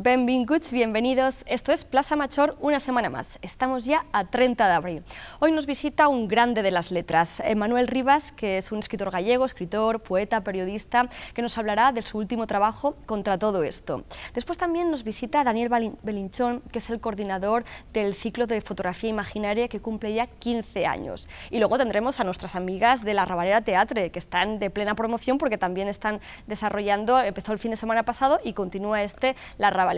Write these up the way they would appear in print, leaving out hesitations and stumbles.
Benvinguts, bienvenidos. Esto es Plaza Major una semana más. Estamos ya a 30 de abril. Hoy nos visita un grande de las letras, Manuel Rivas, que es un escritor gallego, escritor, poeta, periodista, que nos hablará de su último trabajo, Contra todo esto. Después también nos visita Daniel Belinchón, que es el coordinador del ciclo de fotografía imaginaria que cumple ya 15 años. Y luego tendremos a nuestras amigas de la Ravalera Teatre, que están de plena promoción porque también están desarrollando, empezó el fin de semana pasado y continúa la Ravalera.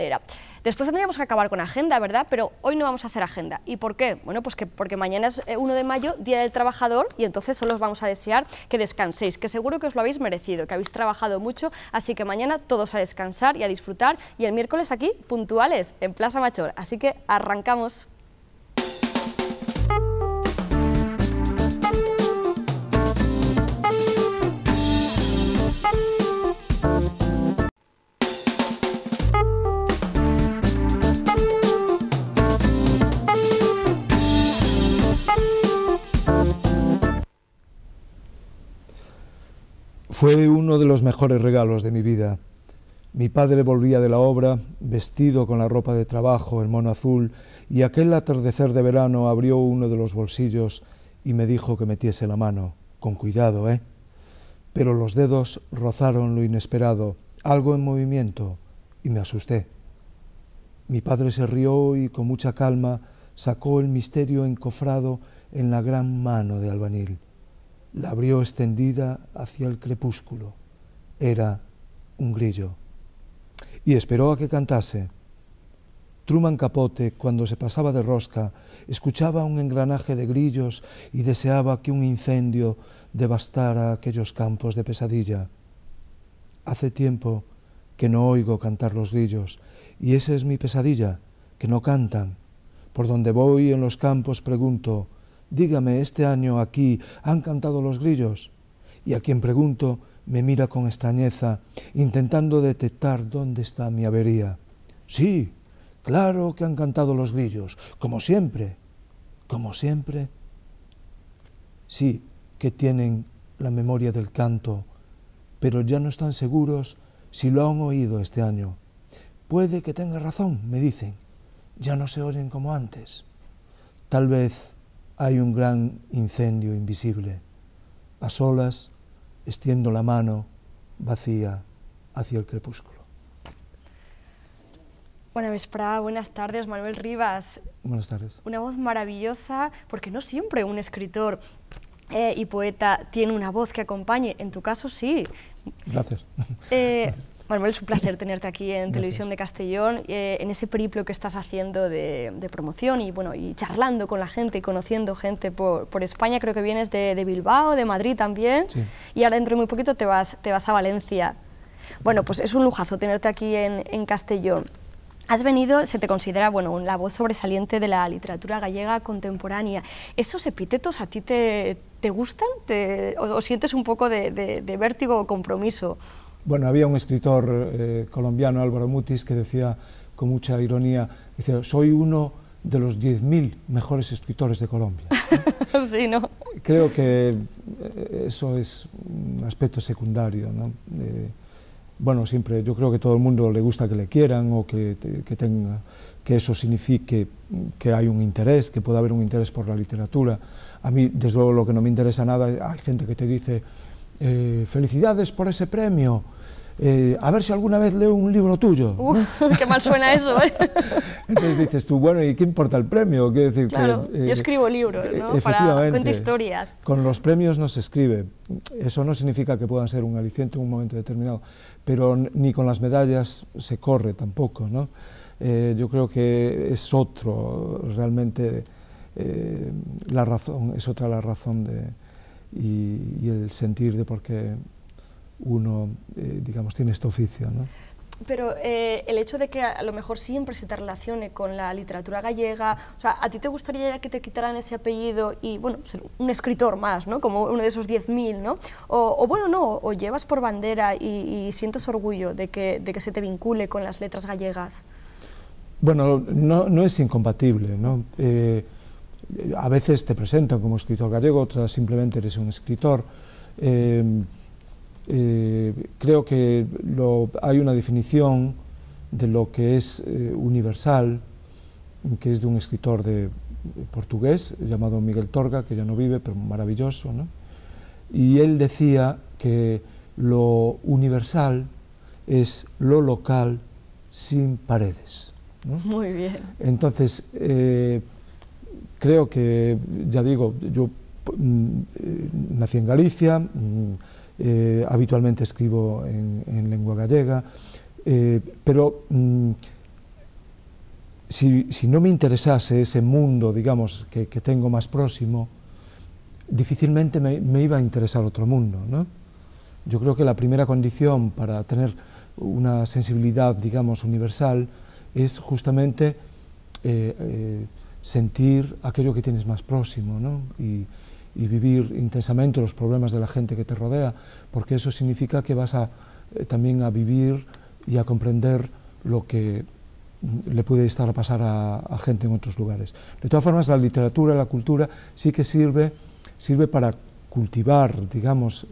Después tendríamos que acabar con agenda, ¿verdad? Pero hoy no vamos a hacer agenda. ¿Y por qué? Bueno, pues porque mañana es 1 de mayo, Día del Trabajador, y entonces solo os vamos a desear que descanséis, que seguro que os lo habéis merecido, que habéis trabajado mucho, así que mañana todos a descansar y a disfrutar, y el miércoles aquí, puntuales, en Plaza Major. Así que arrancamos. Fue uno de los mejores regalos de mi vida. Mi padre volvía de la obra, vestido con la ropa de trabajo, el mono azul, y aquel atardecer de verano abrió uno de los bolsillos y me dijo que metiese la mano. Con cuidado, ¿eh? Pero los dedos rozaron lo inesperado, algo en movimiento, y me asusté. Mi padre se rió y con mucha calma sacó el misterio encofrado en la gran mano de albañil. La abrió extendida hacia el crepúsculo. Era un grillo. Y esperó a que cantase. Truman Capote, cuando se pasaba de rosca, escuchaba un engranaje de grillos y deseaba que un incendio devastara aquellos campos de pesadilla. Hace tiempo que no oigo cantar los grillos, y esa es mi pesadilla, que no cantan. Por donde voy en los campos pregunto: dígame, ¿este año aquí han cantado los grillos? Y a quien pregunto me mira con extrañeza, intentando detectar dónde está mi avería. Sí, claro que han cantado los grillos, como siempre. ¿Como siempre? Sí, que tienen la memoria del canto, pero ya no están seguros si lo han oído este año. Puede que tenga razón, me dicen, ya no se oyen como antes. Tal vez hay un gran incendio invisible. A solas, extiendo la mano vacía hacia el crepúsculo. Buena vesprada, buenas tardes, Manuel Rivas. Buenas tardes. Una voz maravillosa, porque no siempre un escritor y poeta tiene una voz que acompañe. En tu caso, sí. Gracias. Manuel, es un placer tenerte aquí en Televisión de Castellón, en ese periplo que estás haciendo de promoción y, bueno, y charlando con la gente y conociendo gente por España. Creo que vienes de Bilbao, de Madrid también, sí. Y ahora dentro de muy poquito te vas a Valencia. Bueno, pues es un lujazo tenerte aquí en Castellón. Has venido, se te considera, bueno, la voz sobresaliente de la literatura gallega contemporánea. ¿Esos epítetos a ti te gustan? ¿O sientes un poco de vértigo o compromiso? Bueno, había un escritor colombiano, Álvaro Mutis, que decía con mucha ironía, dice, soy uno de los 10.000 mejores escritores de Colombia. Sí, ¿no? Creo que eso es un aspecto secundario, ¿no? Bueno, siempre, yo creo que a todo el mundo le gusta que le quieran o que eso signifique que hay un interés, que pueda haber un interés por la literatura. A mí, desde luego, lo que no me interesa nada, hay gente que te dice, felicidades por ese premio, a ver si alguna vez leo un libro tuyo. Qué mal suena eso, ¿eh? Entonces dices tú, bueno, ¿y qué importa el premio? Quiero decir, claro, yo escribo libros, ¿no? Para cuento historias. Con los premios no se escribe. Eso no significa que puedan ser un aliciente en un momento determinado, pero ni con las medallas se corre tampoco, ¿no? Yo creo que es otro, realmente, la razón, es otra la razón y el sentir de por qué uno, digamos, tiene este oficio, ¿no? Pero el hecho de que a lo mejor siempre se te relacione con la literatura gallega, o sea, ¿a ti te gustaría que te quitaran ese apellido y, bueno, ser un escritor más, ¿no? Como uno de esos 10.000, ¿no? O bueno, no, o llevas por bandera y sientes orgullo de que se te vincule con las letras gallegas. Bueno, no es incompatible, ¿no? A veces te presentan como escritor gallego, otras simplemente eres un escritor. Creo que hay una definición de lo que es universal, que es de un escritor portugués llamado Miguel Torga, que ya no vive, pero maravilloso, ¿no? Y él decía que lo universal es lo local sin paredes, ¿no? Muy bien. Entonces, creo que, ya digo, yo nací en Galicia, habitualmente escribo en lengua gallega, pero si no me interesase ese mundo, digamos, que tengo más próximo, difícilmente me iba a interesar otro mundo, ¿no? Yo creo que la primera condición para tener una sensibilidad, digamos, universal es justamente sentir aquello que tienes más próximo, ¿no? Y vivir intensamente los problemas de la gente que te rodea, porque eso significa que vas también a vivir y a comprender lo que le puede estar a pasar a gente en otros lugares. De todas formas, la literatura, la cultura, sí que sirve para cultivar, digamos,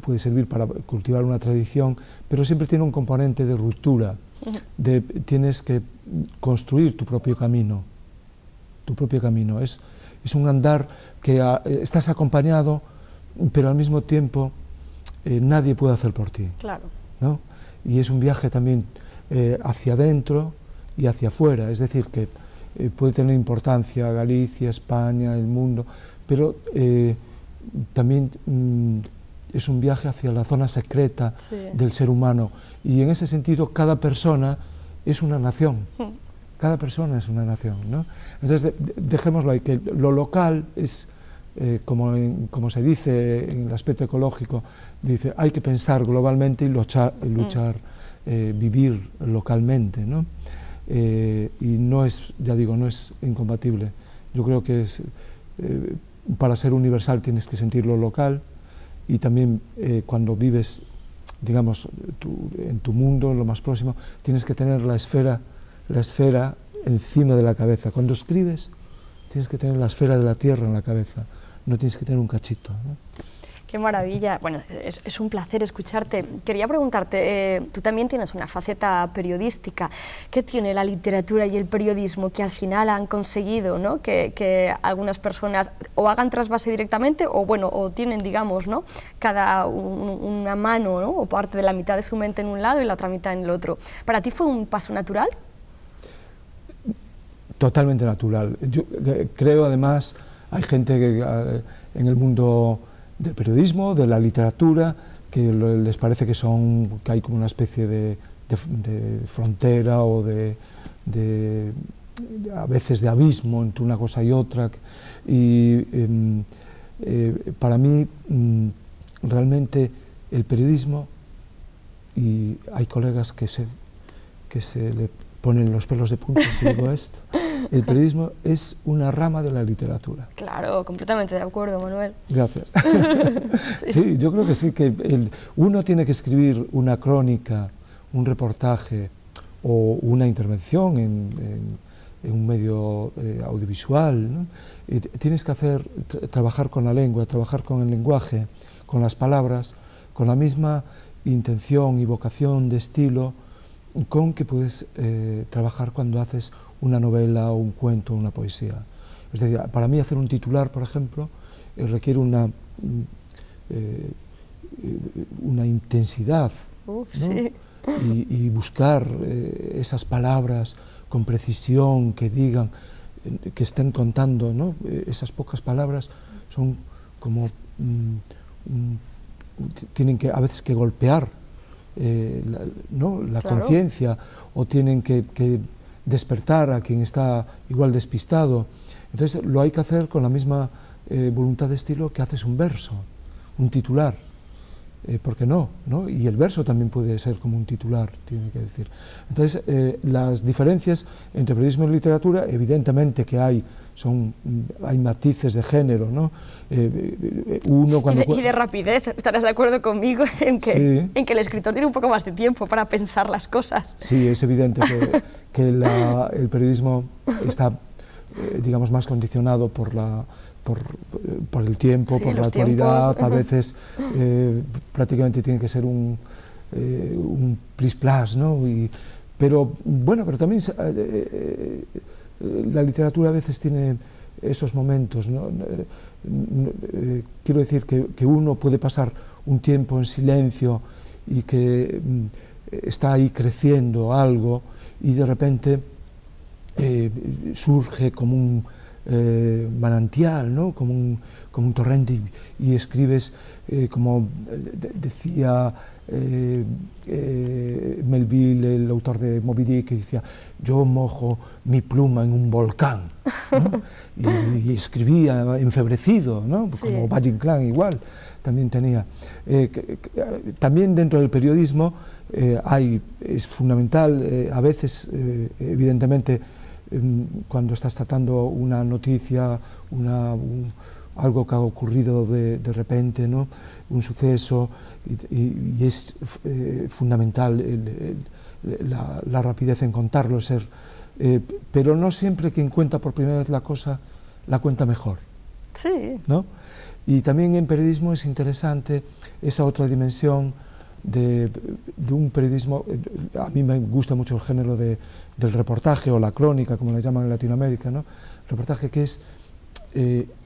puede servir para cultivar una tradición, pero siempre tiene un componente de ruptura, tienes que construir tu propio camino, es un andar que estás acompañado, pero al mismo tiempo nadie puede hacer por ti, claro, ¿no? Y es un viaje también hacia adentro y hacia afuera, es decir, que puede tener importancia Galicia, España, el mundo, pero también es un viaje hacia la zona secreta del ser humano, y en ese sentido cada persona es una nación, cada persona es una nación, ¿no? Entonces dejémoslo ahí, que lo local es, como se dice en el aspecto ecológico, dice, hay que pensar globalmente y luchar, vivir localmente, ¿no? Y no es, ya digo, no es incompatible. Yo creo que es, para ser universal tienes que sentirlo local, y también cuando vives, digamos, en tu mundo, lo más próximo, tienes que tener la esfera encima de la cabeza. Cuando escribes, tienes que tener la esfera de la tierra en la cabeza, no tienes que tener un cachito, ¿no? Qué maravilla. Bueno, es un placer escucharte. Quería preguntarte, tú también tienes una faceta periodística. ¿Qué tiene la literatura y el periodismo que al final han conseguido, ¿no?, que algunas personas o hagan trasvase directamente o, bueno, o tienen, digamos, ¿no?, cada una mano, ¿no?, o parte de la mitad de su mente en un lado y la otra mitad en el otro? ¿Para ti fue un paso natural? Totalmente natural. Yo creo, además, hay gente que en el mundo del periodismo, de la literatura, que les parece que hay como una especie de frontera o a veces de abismo entre una cosa y otra, y para mí realmente el periodismo, y hay colegas que se le ponen los pelos de punta si digo esto, el periodismo es una rama de la literatura. Claro, completamente de acuerdo, Manuel. Gracias. Sí, yo creo que sí, que uno tiene que escribir una crónica, un reportaje o una intervención en un medio audiovisual, ¿no? Tienes que trabajar con la lengua, trabajar con el lenguaje, con las palabras, con la misma intención y vocación de estilo con que puedes trabajar cuando haces una novela o un cuento o una poesía. Es decir, para mí hacer un titular, por ejemplo, requiere una intensidad, ¿no? Sí. Y buscar esas palabras con precisión, que digan, que estén contando, ¿no? Esas pocas palabras son como tienen que a veces que golpear la claro, conciencia, o tienen que despertar a quien está igual despistado. Entonces lo hay que hacer con la misma voluntad de estilo que haces un verso, un titular. ¿Por qué no? Y el verso también puede ser como un titular, tiene que decir. Entonces, las diferencias entre periodismo y literatura, evidentemente que hay matices de género, ¿no? Y de rapidez, estarás de acuerdo conmigo en que, sí, en que el escritor tiene un poco más de tiempo para pensar las cosas. Sí, es evidente que el periodismo está digamos, más condicionado por el tiempo, por la actualidad. A veces prácticamente tiene que ser un plis-plas, ¿no? Pero bueno, pero también la literatura a veces tiene esos momentos, ¿no? Quiero decir que uno puede pasar un tiempo en silencio y que está ahí creciendo algo y de repente surge como un manantial, ¿no? Como un torrente y escribes, como decía Melville, el autor de Moby Dick, que decía: yo mojo mi pluma en un volcán, ¿no? y escribía enfebrecido, ¿no? Sí. Como Valle Inclán igual también tenía. También dentro del periodismo es fundamental, a veces, evidentemente, cuando estás tratando una noticia, algo que ha ocurrido de repente, ¿no? Un suceso, y es fundamental la rapidez en contarlo, pero no siempre quien cuenta por primera vez la cosa la cuenta mejor. Sí. ¿No? Y también en periodismo es interesante esa otra dimensión de un periodismo. A mí me gusta mucho el género del reportaje o la crónica, como le llaman en Latinoamérica, ¿no? Reportaje, que es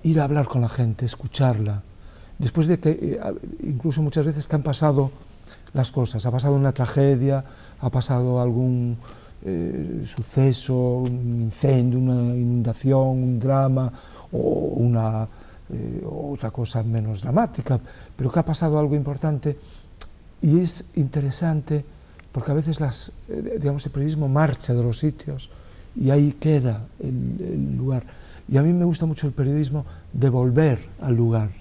ir a hablar con la gente, escucharla, después de que, incluso muchas veces que han pasado las cosas, ha pasado una tragedia, ha pasado algún suceso, un incendio, una inundación, un drama o otra cosa menos dramática, pero que ha pasado algo importante, y es interesante porque a veces digamos, el periodismo marcha de los sitios y ahí queda el lugar. Y a mí me gusta mucho el periodismo de volver al lugar,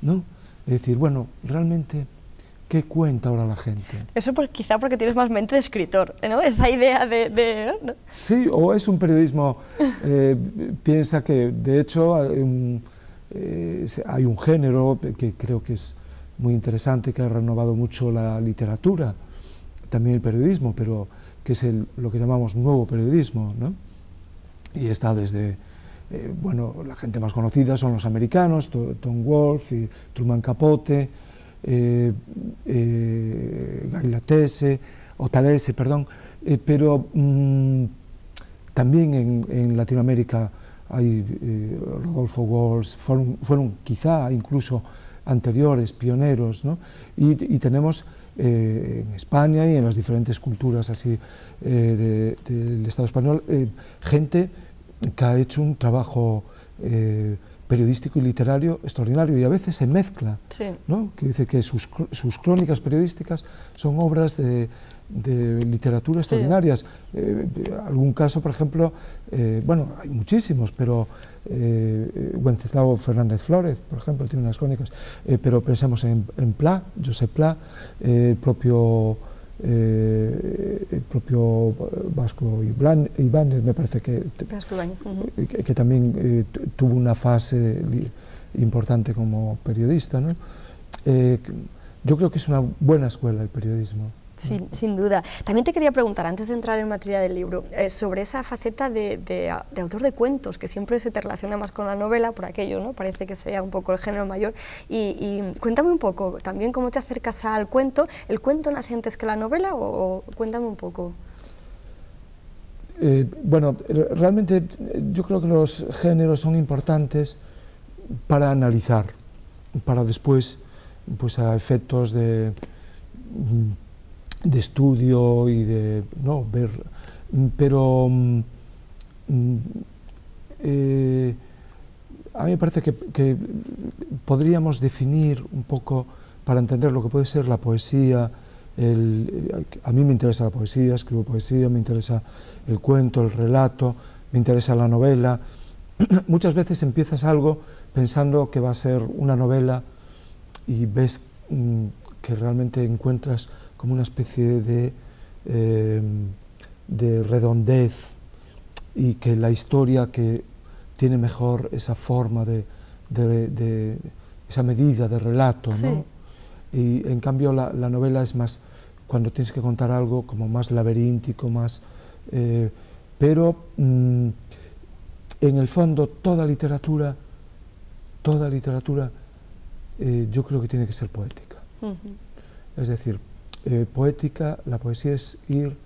¿no? Es decir, bueno, realmente, ¿qué cuenta ahora la gente? Eso quizá porque tienes más mente de escritor, ¿no? Esa idea ¿no? Sí, o es un periodismo, piensa que, de hecho, hay un género que creo que es muy interesante, que ha renovado mucho la literatura, también el periodismo, pero que es lo que llamamos nuevo periodismo, ¿no? Y está desde... bueno, la gente más conocida son los americanos, Tom Wolfe y Truman Capote, Guy Talese, pero también en Latinoamérica hay Rodolfo Walsh, fueron quizá incluso anteriores, pioneros, ¿no? Y tenemos en España y en las diferentes culturas así del Estado español, gente que ha hecho un trabajo periodístico y literario extraordinario, y a veces se mezcla, sí, ¿no? Que dice que sus crónicas periodísticas son obras de literatura extraordinarias. Sí. Algún caso, por ejemplo, bueno, hay muchísimos, pero Wenceslao Fernández Flórez, por ejemplo, tiene unas crónicas, pero pensemos en Pla, Josep Pla, el propio Vasco Ibáñez, me parece que también tuvo una fase importante como periodista, ¿no? Yo creo que es una buena escuela el periodismo. Sí, sin duda. También te quería preguntar, antes de entrar en materia del libro, sobre esa faceta de autor de cuentos, que siempre se te relaciona más con la novela, por aquello, ¿no? Parece que sea un poco el género mayor. Y cuéntame un poco, también cómo te acercas al cuento. ¿El cuento nace antes que la novela o cuéntame un poco? Bueno, realmente yo creo que los géneros son importantes para analizar, para después, pues a efectos de estudio y de ver, pero a mí me parece que podríamos definir un poco, para entender lo que puede ser la poesía. A mí me interesa la poesía, escribo poesía, me interesa el cuento, el relato, me interesa la novela. Muchas veces empiezas algo pensando que va a ser una novela y ves que realmente encuentras como una especie de redondez, y que la historia que tiene mejor esa forma esa medida de relato, ¿no? Sí. Y en cambio la novela es más, cuando tienes que contar algo, como más laberíntico, más... pero en el fondo toda literatura, yo creo que tiene que ser poética. Es decir, poética, la poesía es ir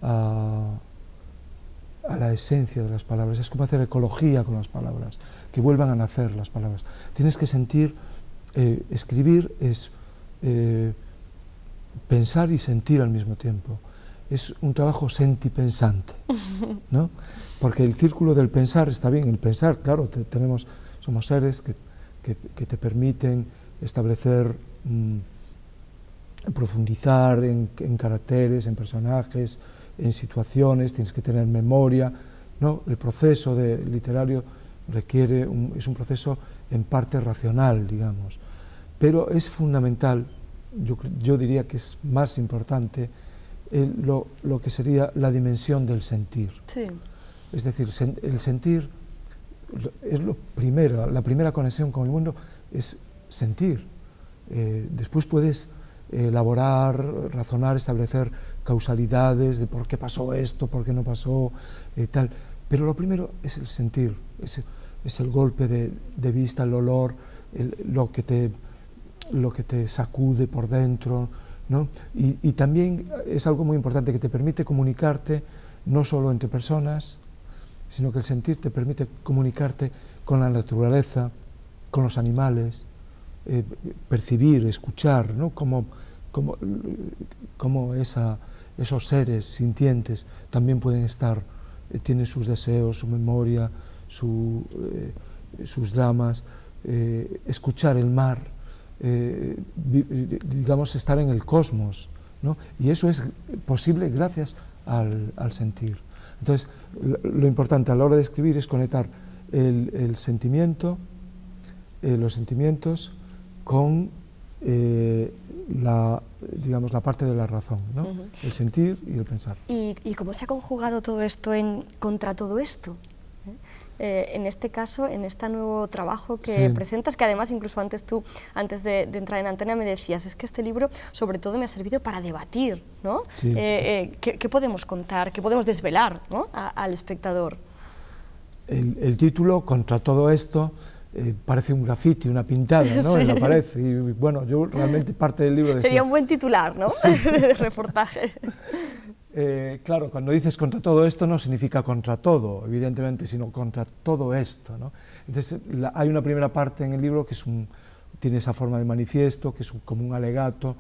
a la esencia de las palabras, es como hacer ecología con las palabras, que vuelvan a nacer las palabras. Tienes que sentir, escribir es pensar y sentir al mismo tiempo. Es un trabajo sentipensante, ¿no? Porque el círculo del pensar está bien, el pensar, claro, somos seres que te permiten establecer, profundizar en caracteres, en personajes, en situaciones, tienes que tener memoria, ¿no? El proceso literario es un proceso en parte racional, digamos, pero es fundamental, yo diría que es más importante lo que sería la dimensión del sentir. Sí. Es decir, el sentir es la primera conexión con el mundo es sentir. Después puedes elaborar, razonar, establecer causalidades de por qué pasó esto, por qué no pasó, tal. Pero lo primero es el sentir, es el golpe de vista, el olor, lo que te sacude por dentro, ¿no? Y también es algo muy importante que te permite comunicarte no solo entre personas, sino que el sentir te permite comunicarte con la naturaleza, con los animales, percibir, escuchar, ¿no? Cómo esos seres sintientes también pueden estar, tienen sus deseos, su memoria, sus dramas, escuchar el mar, digamos, estar en el cosmos, ¿no? Y eso es posible gracias al sentir. Entonces, lo importante a la hora de escribir es conectar el sentimiento, los sentimientos con digamos, la parte de la razón, ¿no? El sentir y el pensar. ¿Y cómo se ha conjugado todo esto contra todo esto? En este caso, en este nuevo trabajo que presentas, que además incluso antes de entrar en antena me decías, es que este libro sobre todo me ha servido para debatir, ¿no? Sí. ¿Qué podemos contar, qué podemos desvelar, ¿no? al espectador? El título, Contra todo esto, parece un grafiti, una pintada, ¿no? Sí. En la pared, y bueno, yo realmente parte del libro decía... Sería un buen titular, ¿no? Sí. De reportaje. Claro, cuando dices contra todo esto no significa contra todo, evidentemente, sino contra todo esto, ¿no? Entonces hay una primera parte en el libro que tiene esa forma de manifiesto, que es como un alegato,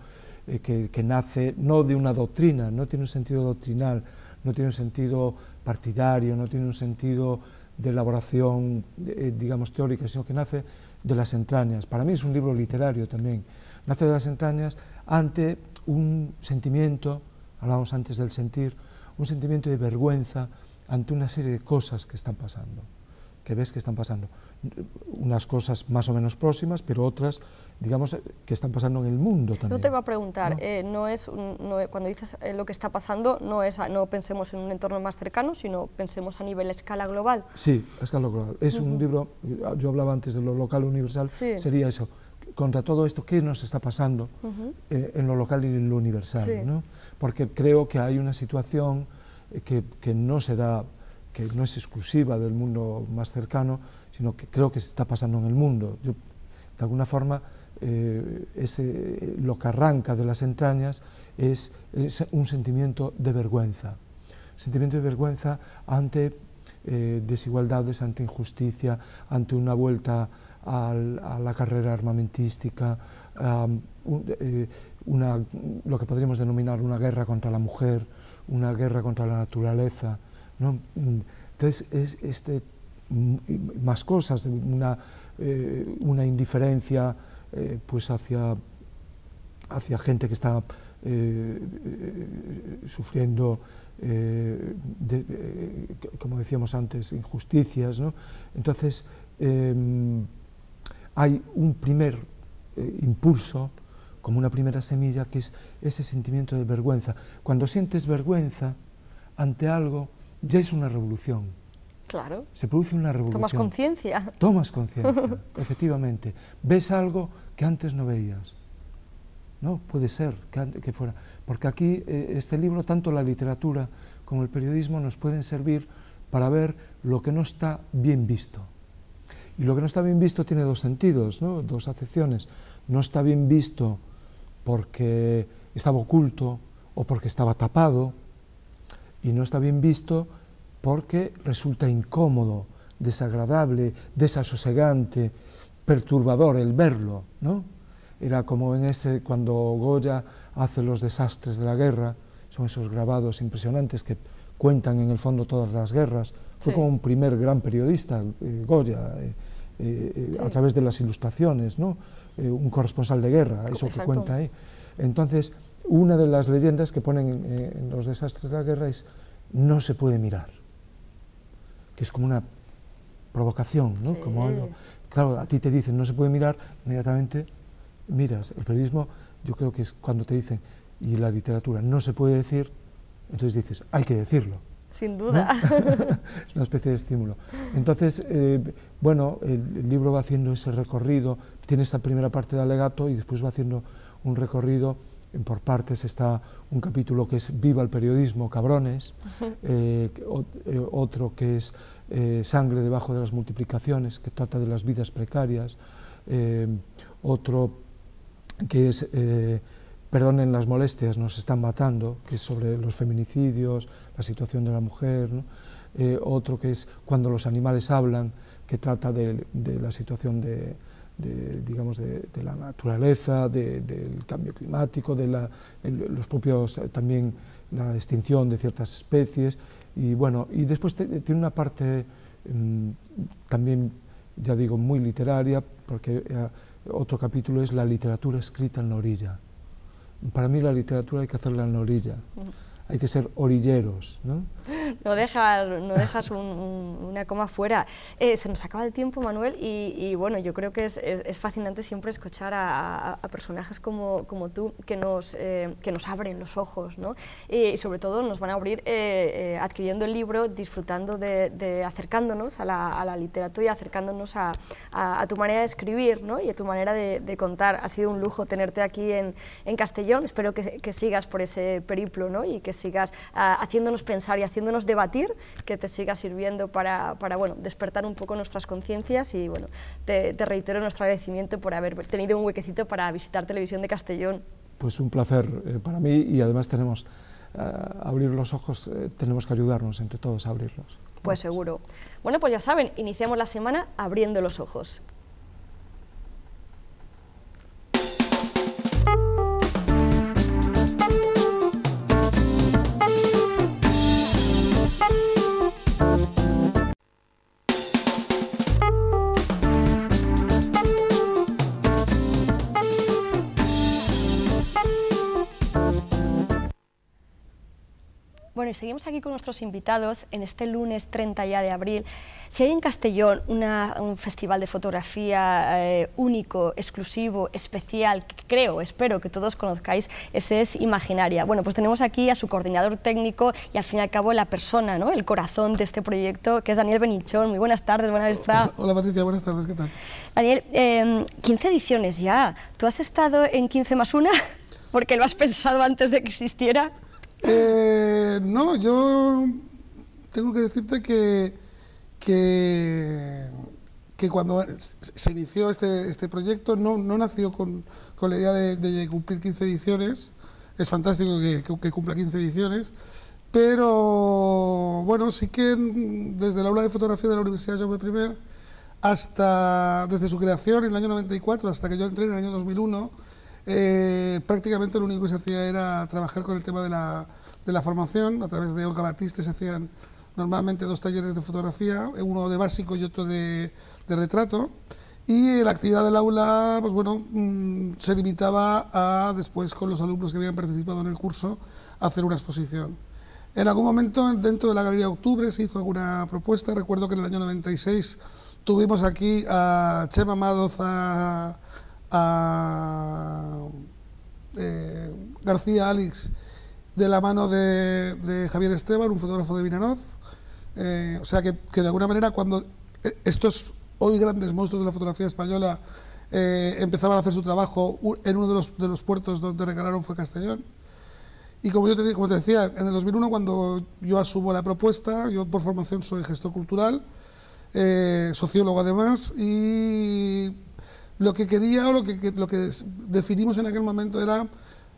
que nace no de una doctrina, no tiene un sentido doctrinal, no tiene un sentido partidario, no tiene un sentido de elaboración, digamos, teórica, sino que nace de las entrañas. Para mí es un libro literario también, nace de las entrañas ante un sentimiento, hablábamos antes del sentir, un sentimiento de vergüenza ante una serie de cosas que están pasando, que ves que están pasando. Unas cosas más o menos próximas, pero otras, digamos, que están pasando en el mundo también. No te iba a preguntar, cuando dices lo que está pasando, no pensemos en un entorno más cercano, sino pensemos a nivel escala global. Sí, a escala global. Es un libro, yo hablaba antes de lo local universal, sería eso. Contra todo esto, ¿qué nos está pasando en lo local y en lo universal? ¿No? Porque creo que hay una situación que no se da, que no es exclusiva del mundo más cercano, sino que creo que se está pasando en el mundo. Yo, de alguna forma, lo que arranca de las entrañas es un sentimiento de vergüenza. Sentimiento de vergüenza ante desigualdades, ante injusticia, ante una vuelta a la carrera armamentística, lo que podríamos denominar una guerra contra la mujer, una guerra contra la naturaleza, ¿no? Entonces, más cosas, una indiferencia pues hacia gente que está sufriendo, como decíamos antes, injusticias, ¿no? Entonces, hay un primer impulso, como una primera semilla, que es ese sentimiento de vergüenza. Cuando sientes vergüenza ante algo, ya es una revolución. Claro. Se produce una revolución. Tomas conciencia. Tomas conciencia, efectivamente. Ves algo que antes no veías. No, puede ser que fuera. Porque aquí, este libro, tanto la literatura como el periodismo, nos pueden servir para ver lo que no está bien visto. Y lo que no está bien visto tiene dos sentidos, ¿no? Dos acepciones. No está bien visto porque estaba oculto o porque estaba tapado, y no está bien visto porque resulta incómodo, desagradable, desasosegante, perturbador el verlo, ¿no? Era como cuando Goya hace los desastres de la guerra, son esos grabados impresionantes que cuentan en el fondo todas las guerras. Fue como un primer gran periodista, Goya, a través de las ilustraciones, ¿no? Un corresponsal de guerra, eso que cuenta ahí. Entonces, una de las leyendas que ponen en los desastres de la guerra es: no se puede mirar, que es como una provocación, ¿no? Como algo. Claro, a ti te dicen no se puede mirar, inmediatamente miras. El periodismo, yo creo que es cuando te dicen, y la literatura no se puede decir, entonces dices, hay que decirlo. Sin duda. ¿No? Es una especie de estímulo. Entonces, bueno, el libro va haciendo ese recorrido, tiene esta primera parte de alegato y después va haciendo un recorrido por partes. Está un capítulo que es Viva el periodismo, cabrones, otro que es Sangre debajo de las multiplicaciones, que trata de las vidas precarias, otro que es Perdonen las molestias, nos están matando, que es sobre los feminicidios, la situación de la mujer, ¿no? Otro que es Cuando los animales hablan, que trata de la situación digamos, de la naturaleza, del cambio climático, los propios, también la extinción de ciertas especies, y bueno, y después tiene una parte también, ya digo, muy literaria, porque otro capítulo es la literatura escrita en la orilla. Para mí la literatura hay que hacerla en la orilla, hay que ser orilleros, ¿no? No dejas una coma fuera. Se nos acaba el tiempo, Manuel, y bueno, yo creo que es fascinante siempre escuchar a personajes como tú que nos abren los ojos, ¿no? Y sobre todo nos van a abrir adquiriendo el libro, disfrutando acercándonos a la literatura y acercándonos a tu manera de escribir, ¿no? Y a tu manera de contar. Ha sido un lujo tenerte aquí en Castellón. Espero que sigas por ese periplo, ¿no? Y que sigas haciéndonos pensar y haciéndonos debatir, que te siga sirviendo para bueno, despertar un poco nuestras conciencias, y bueno, te reitero nuestro agradecimiento por haber tenido un huequecito para visitar Televisión de Castellón. Pues un placer para mí, y además tenemos abrir los ojos, tenemos que ayudarnos entre todos a abrirlos. Pues seguro. Bueno, pues ya saben, iniciamos la semana abriendo los ojos. Bueno, y seguimos aquí con nuestros invitados en este lunes 30 ya de abril. Si hay en Castellón un festival de fotografía único, exclusivo, especial, que espero que todos conozcáis, ese es Imaginaria. Bueno, pues tenemos aquí a su coordinador técnico y al fin y al cabo la persona, ¿no? El corazón de este proyecto, que es Daniel Benichón. Muy buenas tardes, buenas tardes. Hola Patricia, buenas tardes, ¿qué tal? Daniel, 15 ediciones ya. ¿Tú has estado en 15 más una? ¿Porque lo has pensado antes de que existiera? No, yo tengo que decirte que cuando se inició este proyecto no nació con la idea de cumplir 15 ediciones. Es fantástico que cumpla 15 ediciones, pero bueno, sí que desde el aula de fotografía de la Universidad Jaume I, desde su creación en el año 94 hasta que yo entré en el año 2001, prácticamente lo único que se hacía era trabajar con el tema de la formación. A través de Olga Batiste se hacían normalmente 2 talleres de fotografía, uno de básico y otro de retrato, y la actividad del aula, pues bueno, se limitaba a después, con los alumnos que habían participado en el curso, a hacer una exposición. En algún momento dentro de la Galería Octubre se hizo alguna propuesta. Recuerdo que en el año 96 tuvimos aquí a Chema Madoz, a García Alix, de la mano de Javier Esteban, un fotógrafo de Vinanoz. O sea que de alguna manera, cuando estos hoy grandes monstruos de la fotografía española empezaban a hacer su trabajo, en uno de los puertos donde recalaron fue Castellón. Y como te decía, en el 2001, cuando yo asumo la propuesta, yo por formación soy gestor cultural, sociólogo además, y lo que quería o lo que definimos en aquel momento era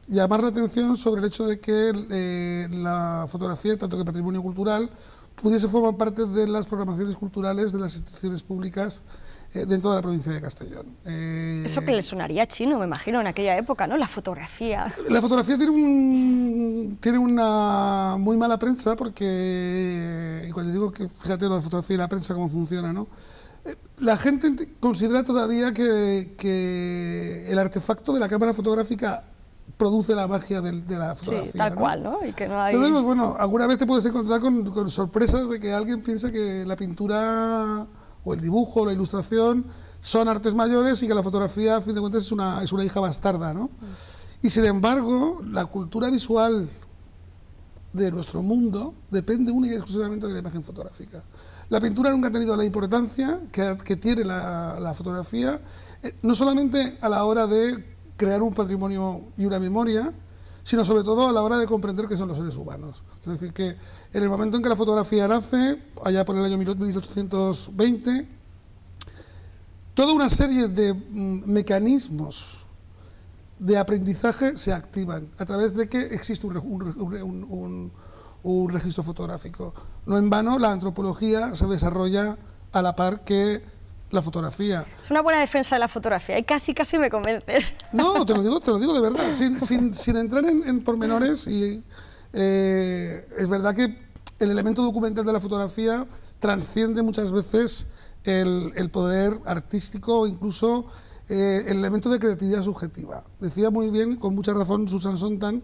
llamar la atención sobre el hecho de que la fotografía, tanto que patrimonio cultural, pudiese formar parte de las programaciones culturales de las instituciones públicas dentro de la provincia de Castellón. Eso que le sonaría chino, me imagino, en aquella época, ¿no? La fotografía. La fotografía tiene una muy mala prensa porque, y cuando digo que, fíjate lo de fotografía y la prensa, cómo funciona, ¿no? La gente considera todavía que el artefacto de la cámara fotográfica produce la magia de la fotografía. Sí, tal ¿no? cual, ¿no? Y que no hay... Entonces, pues, bueno, alguna vez te puedes encontrar con sorpresas de que alguien piensa que la pintura o el dibujo o la ilustración son artes mayores y que la fotografía, a fin de cuentas, es una hija bastarda, ¿no? Y sin embargo, la cultura visual de nuestro mundo depende única y exclusivamente de la imagen fotográfica. La pintura nunca ha tenido la importancia que tiene la fotografía, no solamente a la hora de crear un patrimonio y una memoria, sino sobre todo a la hora de comprender qué son los seres humanos. Es decir, que en el momento en que la fotografía nace, allá por el año 1820, toda una serie de mecanismos de aprendizaje se activan a través de que existe un registro fotográfico. No en vano, la antropología se desarrolla a la par que la fotografía. Es una buena defensa de la fotografía y casi me convences. No, te lo digo de verdad, sin entrar en pormenores. Y, es verdad que el elemento documental de la fotografía transciende muchas veces el poder artístico o incluso el elemento de creatividad subjetiva. Decía muy bien, con mucha razón, Susan Sontag,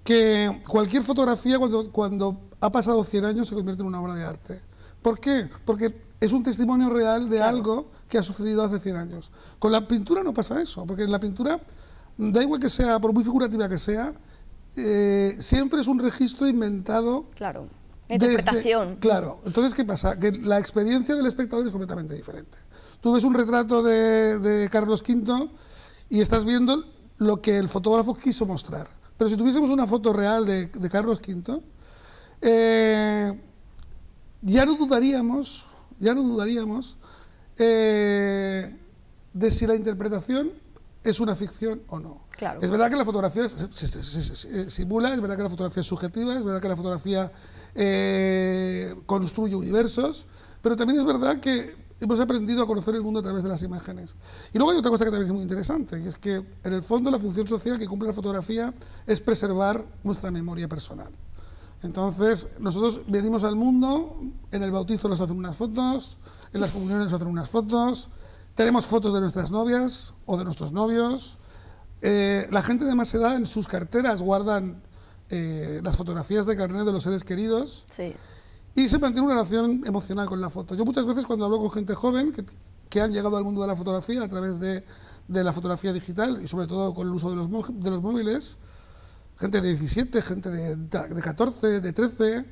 que cualquier fotografía cuando ha pasado 100 años se convierte en una obra de arte. ¿Por qué? Porque es un testimonio real de algo que ha sucedido hace 100 años. Con la pintura no pasa eso, porque en la pintura, da igual que sea, por muy figurativa que sea, siempre es un registro inventado. Claro, interpretación. Claro, entonces, ¿qué pasa? Que la experiencia del espectador es completamente diferente. Tú ves un retrato de Carlos V y estás viendo lo que el fotógrafo quiso mostrar. Pero si tuviésemos una foto real de Carlos V, ya no dudaríamos de si la interpretación es una ficción o no. Claro. Es verdad que la fotografía simula, es verdad que la fotografía es subjetiva, es verdad que la fotografía construye universos, pero también es verdad que hemos aprendido a conocer el mundo a través de las imágenes. Y luego hay otra cosa que también es muy interesante, y es que en el fondo la función social que cumple la fotografía es preservar nuestra memoria personal. Entonces, nosotros venimos al mundo, en el bautizo nos hacen unas fotos, en las comuniones nos hacen unas fotos, tenemos fotos de nuestras novias o de nuestros novios. La gente de más edad en sus carteras guardan las fotografías de carnet de los seres queridos. Sí. Y se mantiene una relación emocional con la foto. Yo muchas veces cuando hablo con gente joven que han llegado al mundo de la fotografía a través de la fotografía digital y sobre todo con el uso de los móviles, gente de 17, gente de 14, de 13,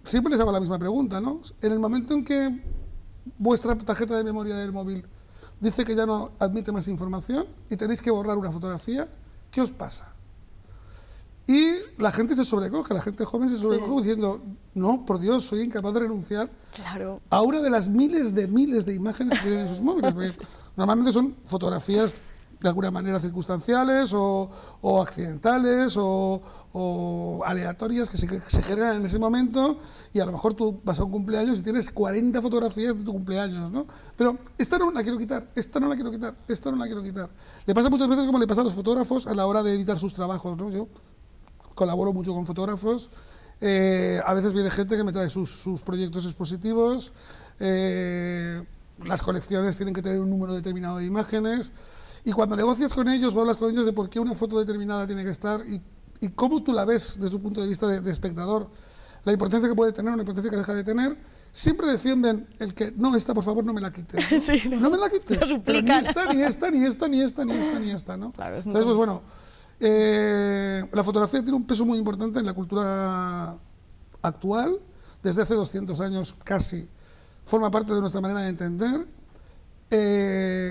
siempre les hago la misma pregunta, ¿no? En el momento en que vuestra tarjeta de memoria del móvil dice que ya no admite más información y tenéis que borrar una fotografía, ¿qué os pasa? Y la gente se sobrecoge, la gente joven se sobrecoge diciendo, no, por Dios, soy incapaz de renunciar a una de las miles de imágenes que tienen en sus móviles. Porque normalmente son fotografías de alguna manera circunstanciales o accidentales o aleatorias que se generan en ese momento, y a lo mejor tú vas a un cumpleaños y tienes 40 fotografías de tu cumpleaños, ¿no? Pero esta no la quiero quitar, esta no la quiero quitar, esta no la quiero quitar. Le pasa muchas veces como le pasa a los fotógrafos a la hora de editar sus trabajos, ¿no? Yo colaboro mucho con fotógrafos, a veces viene gente que me trae sus proyectos expositivos, las colecciones tienen que tener un número determinado de imágenes, y cuando negocias con ellos o hablas con ellos de por qué una foto determinada tiene que estar y cómo tú la ves desde un punto de vista de espectador, la importancia que puede tener o la importancia que deja de tener, siempre defienden el que, no, esta por favor no me la quites, ¿no? Sí, no me la quites, pero ni esta, ni esta, ni esta, ni esta, ni esta, ni esta, ¿no? Claro, entonces, pues bueno, la fotografía tiene un peso muy importante en la cultura actual, desde hace 200 años casi, forma parte de nuestra manera de entender.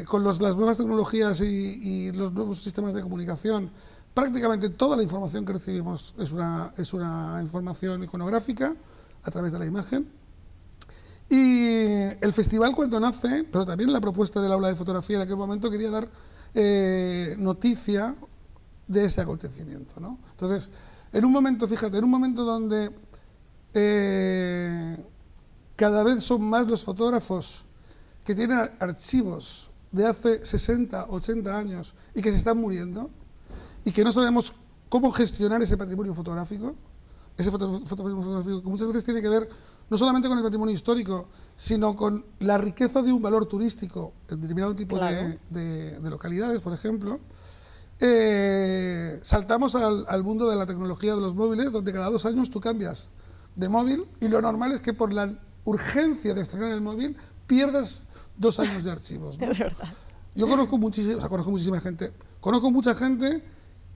Con las nuevas tecnologías y los nuevos sistemas de comunicación prácticamente toda la información que recibimos es una información iconográfica a través de la imagen. Y el festival cuando nace, pero también la propuesta del aula de fotografía en aquel momento quería dar noticia de ese acontecimiento, ¿no? Entonces, en un momento, fíjate, en un momento donde cada vez son más los fotógrafos que tienen archivos de hace 60, 80 años y que se están muriendo y que no sabemos cómo gestionar ese patrimonio fotográfico, que muchas veces tiene que ver no solamente con el patrimonio histórico, sino con la riqueza de un valor turístico en determinado tipo de localidades, por ejemplo. Saltamos al mundo de la tecnología de los móviles, donde cada 2 años tú cambias de móvil y lo normal es que por la urgencia de estrenar el móvil pierdas 2 años de archivos, ¿no? Es verdad. Yo conozco muchísima gente, conozco mucha gente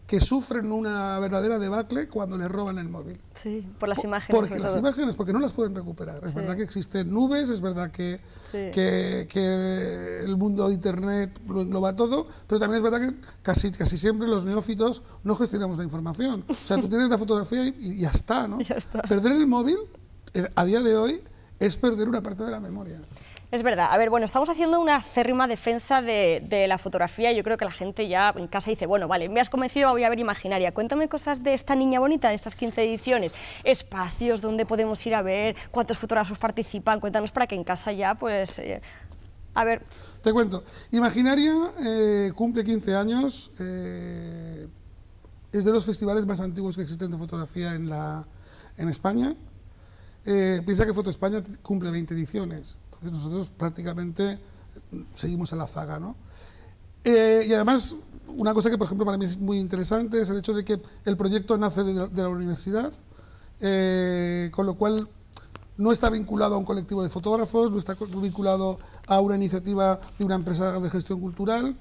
que sufren una verdadera debacle cuando les roban el móvil. Sí, por las imágenes. Porque las imágenes, porque no las pueden recuperar. Es verdad que existen nubes, es verdad que el mundo de Internet lo engloba todo, pero también es verdad que casi siempre los neófitos no gestionamos la información. O sea, tú tienes la fotografía y ya está, ¿no? Ya está. Perder el móvil, a día de hoy, es perder una parte de la memoria. Es verdad. A ver, bueno, estamos haciendo una acérrima defensa de la fotografía. Yo creo que la gente ya en casa dice, bueno, vale, me has convencido, voy a ver Imaginaria. Cuéntame cosas de esta niña bonita, de estas 15 ediciones. Espacios donde podemos ir a ver, cuántos fotógrafos participan. Cuéntanos para que en casa ya, pues, a ver. Te cuento. Imaginaria cumple 15 años. Es de los festivales más antiguos que existen de fotografía en España. Piensa que Foto España cumple 20 ediciones. Entonces nosotros prácticamente seguimos en la zaga, ¿no? Y además, una cosa que por ejemplo para mí es muy interesante es el hecho de que el proyecto nace de la universidad, con lo cual no está vinculado a un colectivo de fotógrafos, no está vinculado a una iniciativa de una empresa de gestión cultural,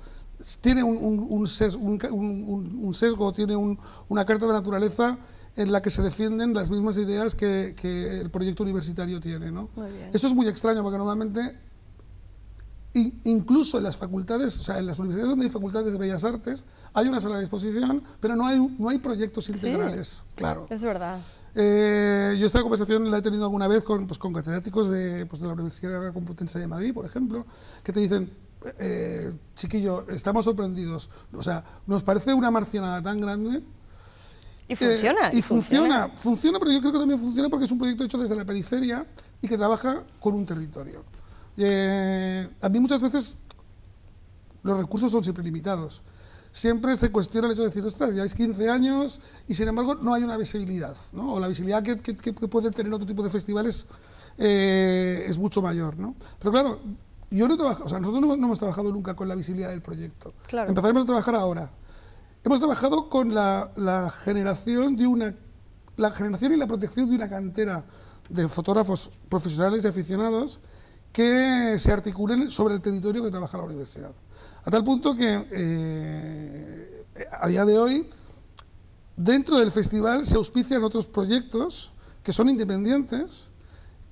tiene un sesgo, tiene una carta de naturaleza en la que se defienden las mismas ideas que el proyecto universitario tiene, ¿no? Eso es muy extraño porque normalmente, incluso en las facultades, o sea, en las universidades donde hay facultades de Bellas Artes, hay una sala de exposición, pero no hay proyectos integrales, claro. Es verdad. Yo esta conversación la he tenido alguna vez con catedráticos de la Universidad Complutense de Madrid, por ejemplo, que te dicen, chiquillo, estamos sorprendidos, o sea, nos parece una marcianada tan grande. Y funciona. Funciona, pero yo creo que también funciona porque es un proyecto hecho desde la periferia y que trabaja con un territorio. A mí muchas veces los recursos son siempre limitados. Siempre se cuestiona el hecho de decir, ostras, ya es 15 años y sin embargo no hay una visibilidad, ¿no? O la visibilidad que pueden tener otro tipo de festivales es mucho mayor, ¿no? Pero claro, yo no he trabajado, o sea, nosotros no hemos trabajado nunca con la visibilidad del proyecto. Claro. Empezaremos a trabajar ahora. Hemos trabajado con la generación y la protección de una cantera de fotógrafos profesionales y aficionados que se articulen sobre el territorio que trabaja la universidad. A tal punto que a día de hoy, dentro del festival se auspician otros proyectos que son independientes,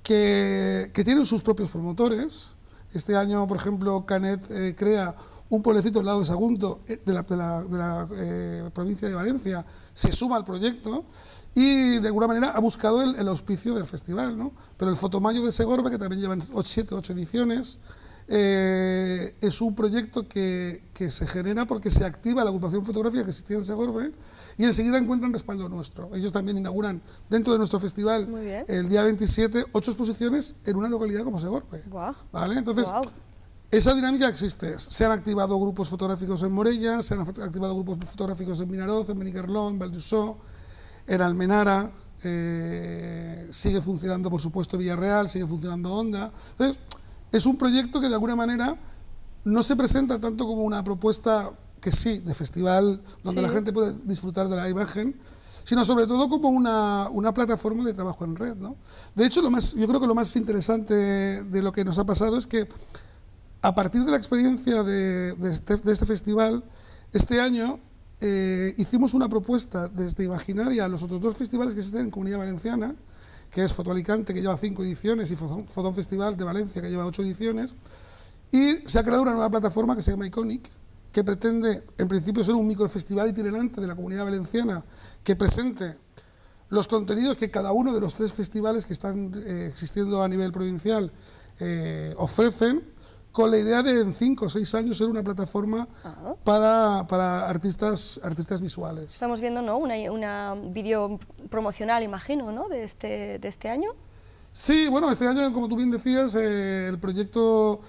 que tienen sus propios promotores. Este año, por ejemplo, Canet crea un pueblecito al lado de Sagunto, de la provincia de Valencia, se suma al proyecto y de alguna manera ha buscado el auspicio del festival, ¿no? Pero el Fotomayo de Segorbe, que también llevan 7 u 8 ediciones, es un proyecto que se genera porque se activa la ocupación fotográfica que existía en Segorbe y enseguida encuentran respaldo nuestro. Ellos también inauguran dentro de nuestro festival el día 27 8 exposiciones en una localidad como Segorbe. Wow. ¿Vale? Entonces, esa dinámica existe. Se han activado grupos fotográficos en Morella, se han activado grupos fotográficos en Vinaroz, en Benicarló, en Valdusó, en Almenara, sigue funcionando, por supuesto, Villarreal, sigue funcionando Onda. Entonces, es un proyecto que de alguna manera no se presenta tanto como una propuesta que sí, de festival, donde la gente puede disfrutar de la imagen, sino sobre todo como una plataforma de trabajo en red, ¿no? De hecho, yo creo que lo más interesante de lo que nos ha pasado es que a partir de la experiencia de este festival, este año hicimos una propuesta desde Imaginaria a los otros 2 festivales que existen en Comunidad Valenciana, que es Foto Alicante, que lleva 5 ediciones, y Foto Festival de Valencia, que lleva 8 ediciones, y se ha creado una nueva plataforma que se llama Iconic, que pretende, en principio, ser un microfestival itinerante de la Comunidad Valenciana, que presente los contenidos que cada uno de los 3 festivales que están existiendo a nivel provincial ofrecen, con la idea de en 5 o 6 años ser una plataforma para artistas visuales. Estamos viendo, ¿no?, una vídeo promocional, imagino, ¿no?, de este año. Sí, bueno, este año, como tú bien decías, el proyecto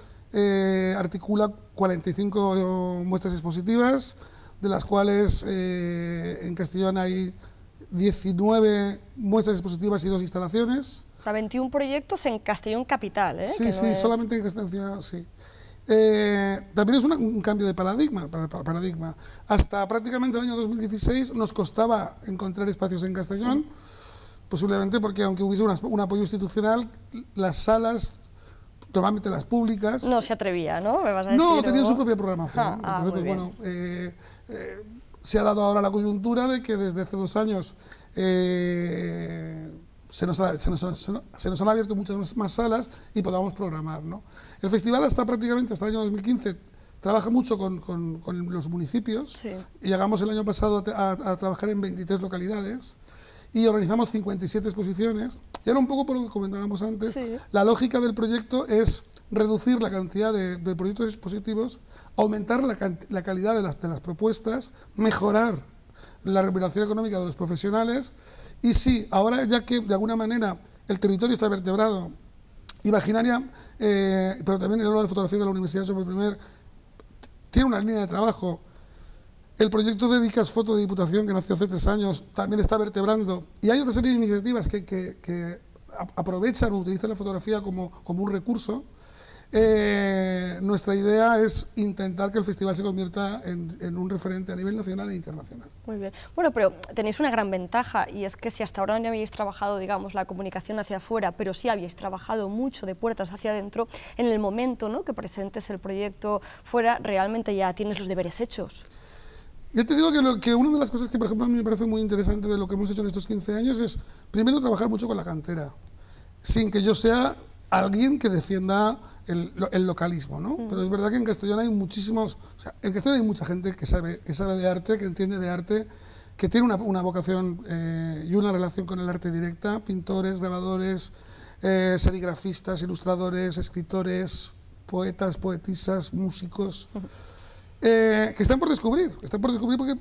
articula 45 muestras expositivas, de las cuales en Castellón hay 19 muestras expositivas y 2 instalaciones. O sea, 21 proyectos en Castellón capital, ¿eh? Sí, sí, solamente en Castellón, sí. También es un cambio de paradigma. Hasta prácticamente el año 2016 nos costaba encontrar espacios en Castellón, posiblemente porque aunque hubiese un apoyo institucional, las salas, normalmente las públicas... No se atrevía, ¿no? ¿Me vas a decir, no, tenían su propia programación. Entonces, pues bueno, se ha dado ahora la coyuntura de que desde hace 2 años se nos han abierto muchas más salas y podamos programar, ¿no? El festival prácticamente hasta el año 2015 trabaja mucho con los municipios, sí. Y llegamos el año pasado a trabajar en 23 localidades y organizamos 57 exposiciones. Y ahora un poco por lo que comentábamos antes, sí. La lógica del proyecto es reducir la cantidad de proyectos expositivos, aumentar la calidad de las propuestas, mejorar la remuneración económica de los profesionales. Y sí, ahora ya que de alguna manera el territorio está vertebrado, Imaginaria, pero también el aula de fotografía de la Universidad Jaume I tiene una línea de trabajo. El proyecto de Dicas Foto de Diputación, que nació hace 3 años, también está vertebrando. Y hay otra serie de iniciativas que aprovechan o utilizan la fotografía como un recurso. Nuestra idea es intentar que el festival se convierta en un referente a nivel nacional e internacional. Muy bien. Bueno, pero tenéis una gran ventaja, y es que si hasta ahora no habéis trabajado, digamos, la comunicación hacia afuera, pero sí habéis trabajado mucho de puertas hacia adentro, en el momento, ¿no?, que presentes el proyecto fuera, realmente ya tienes los deberes hechos. Ya te digo que una de las cosas que, por ejemplo, a mí me parece muy interesante de lo que hemos hecho en estos 15 años es, primero, trabajar mucho con la cantera, sin que yo sea alguien que defienda el localismo, ¿no? Pero es verdad que en Castellón hay muchísimos... O sea, en Castellón hay mucha gente que sabe de arte, que entiende de arte, que tiene una vocación y una relación con el arte directa, pintores, grabadores, serigrafistas, ilustradores, escritores, poetas, poetisas, músicos, que están por descubrir porque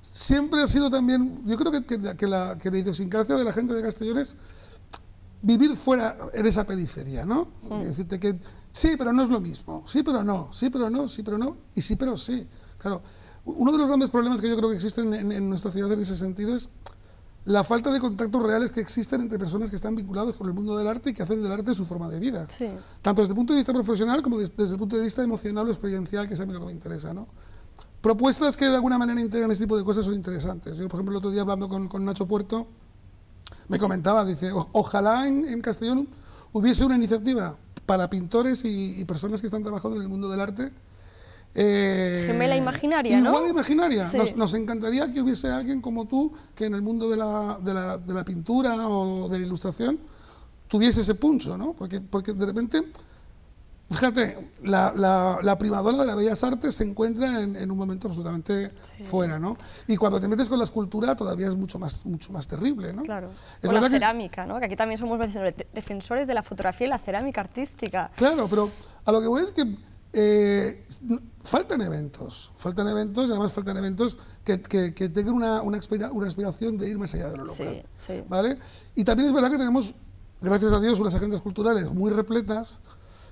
siempre ha sido también... Yo creo que la idiosincrasia de la gente de Castellón es vivir fuera, en esa periferia, ¿no? Decirte que sí, pero no es lo mismo, sí, pero no, sí, pero no, sí, pero no, y sí, pero sí. Claro, uno de los grandes problemas que yo creo que existen en nuestra ciudad en ese sentido es la falta de contactos reales que existen entre personas que están vinculadas con el mundo del arte y que hacen del arte su forma de vida. Sí. Tanto desde el punto de vista profesional como desde el punto de vista emocional o experiencial, que es a mí lo que me interesa, ¿no? Propuestas que de alguna manera integran este tipo de cosas son interesantes. Yo, por ejemplo, el otro día hablando con Nacho Puerto, me comentaba, dice, ojalá en Castellón hubiese una iniciativa para pintores y personas que están trabajando en el mundo del arte. Gemela imaginaria, ¿no? Igual imaginaria. Sí. Nos encantaría que hubiese alguien como tú, que en el mundo de la pintura o de la ilustración tuviese ese punch, ¿no? Porque de repente, fíjate, la primadona de las bellas artes se encuentra en un momento absolutamente fuera, ¿no? Y cuando te metes con la escultura todavía es mucho más terrible, ¿no? Claro. O la cerámica, ¿no? Que aquí también somos defensores de la fotografía y la cerámica artística. Claro, pero a lo que voy es que faltan eventos y además faltan eventos que tengan una aspiración de ir más allá de lo local, sí. ¿Vale? Y también es verdad que tenemos, gracias a Dios, unas agendas culturales muy repletas,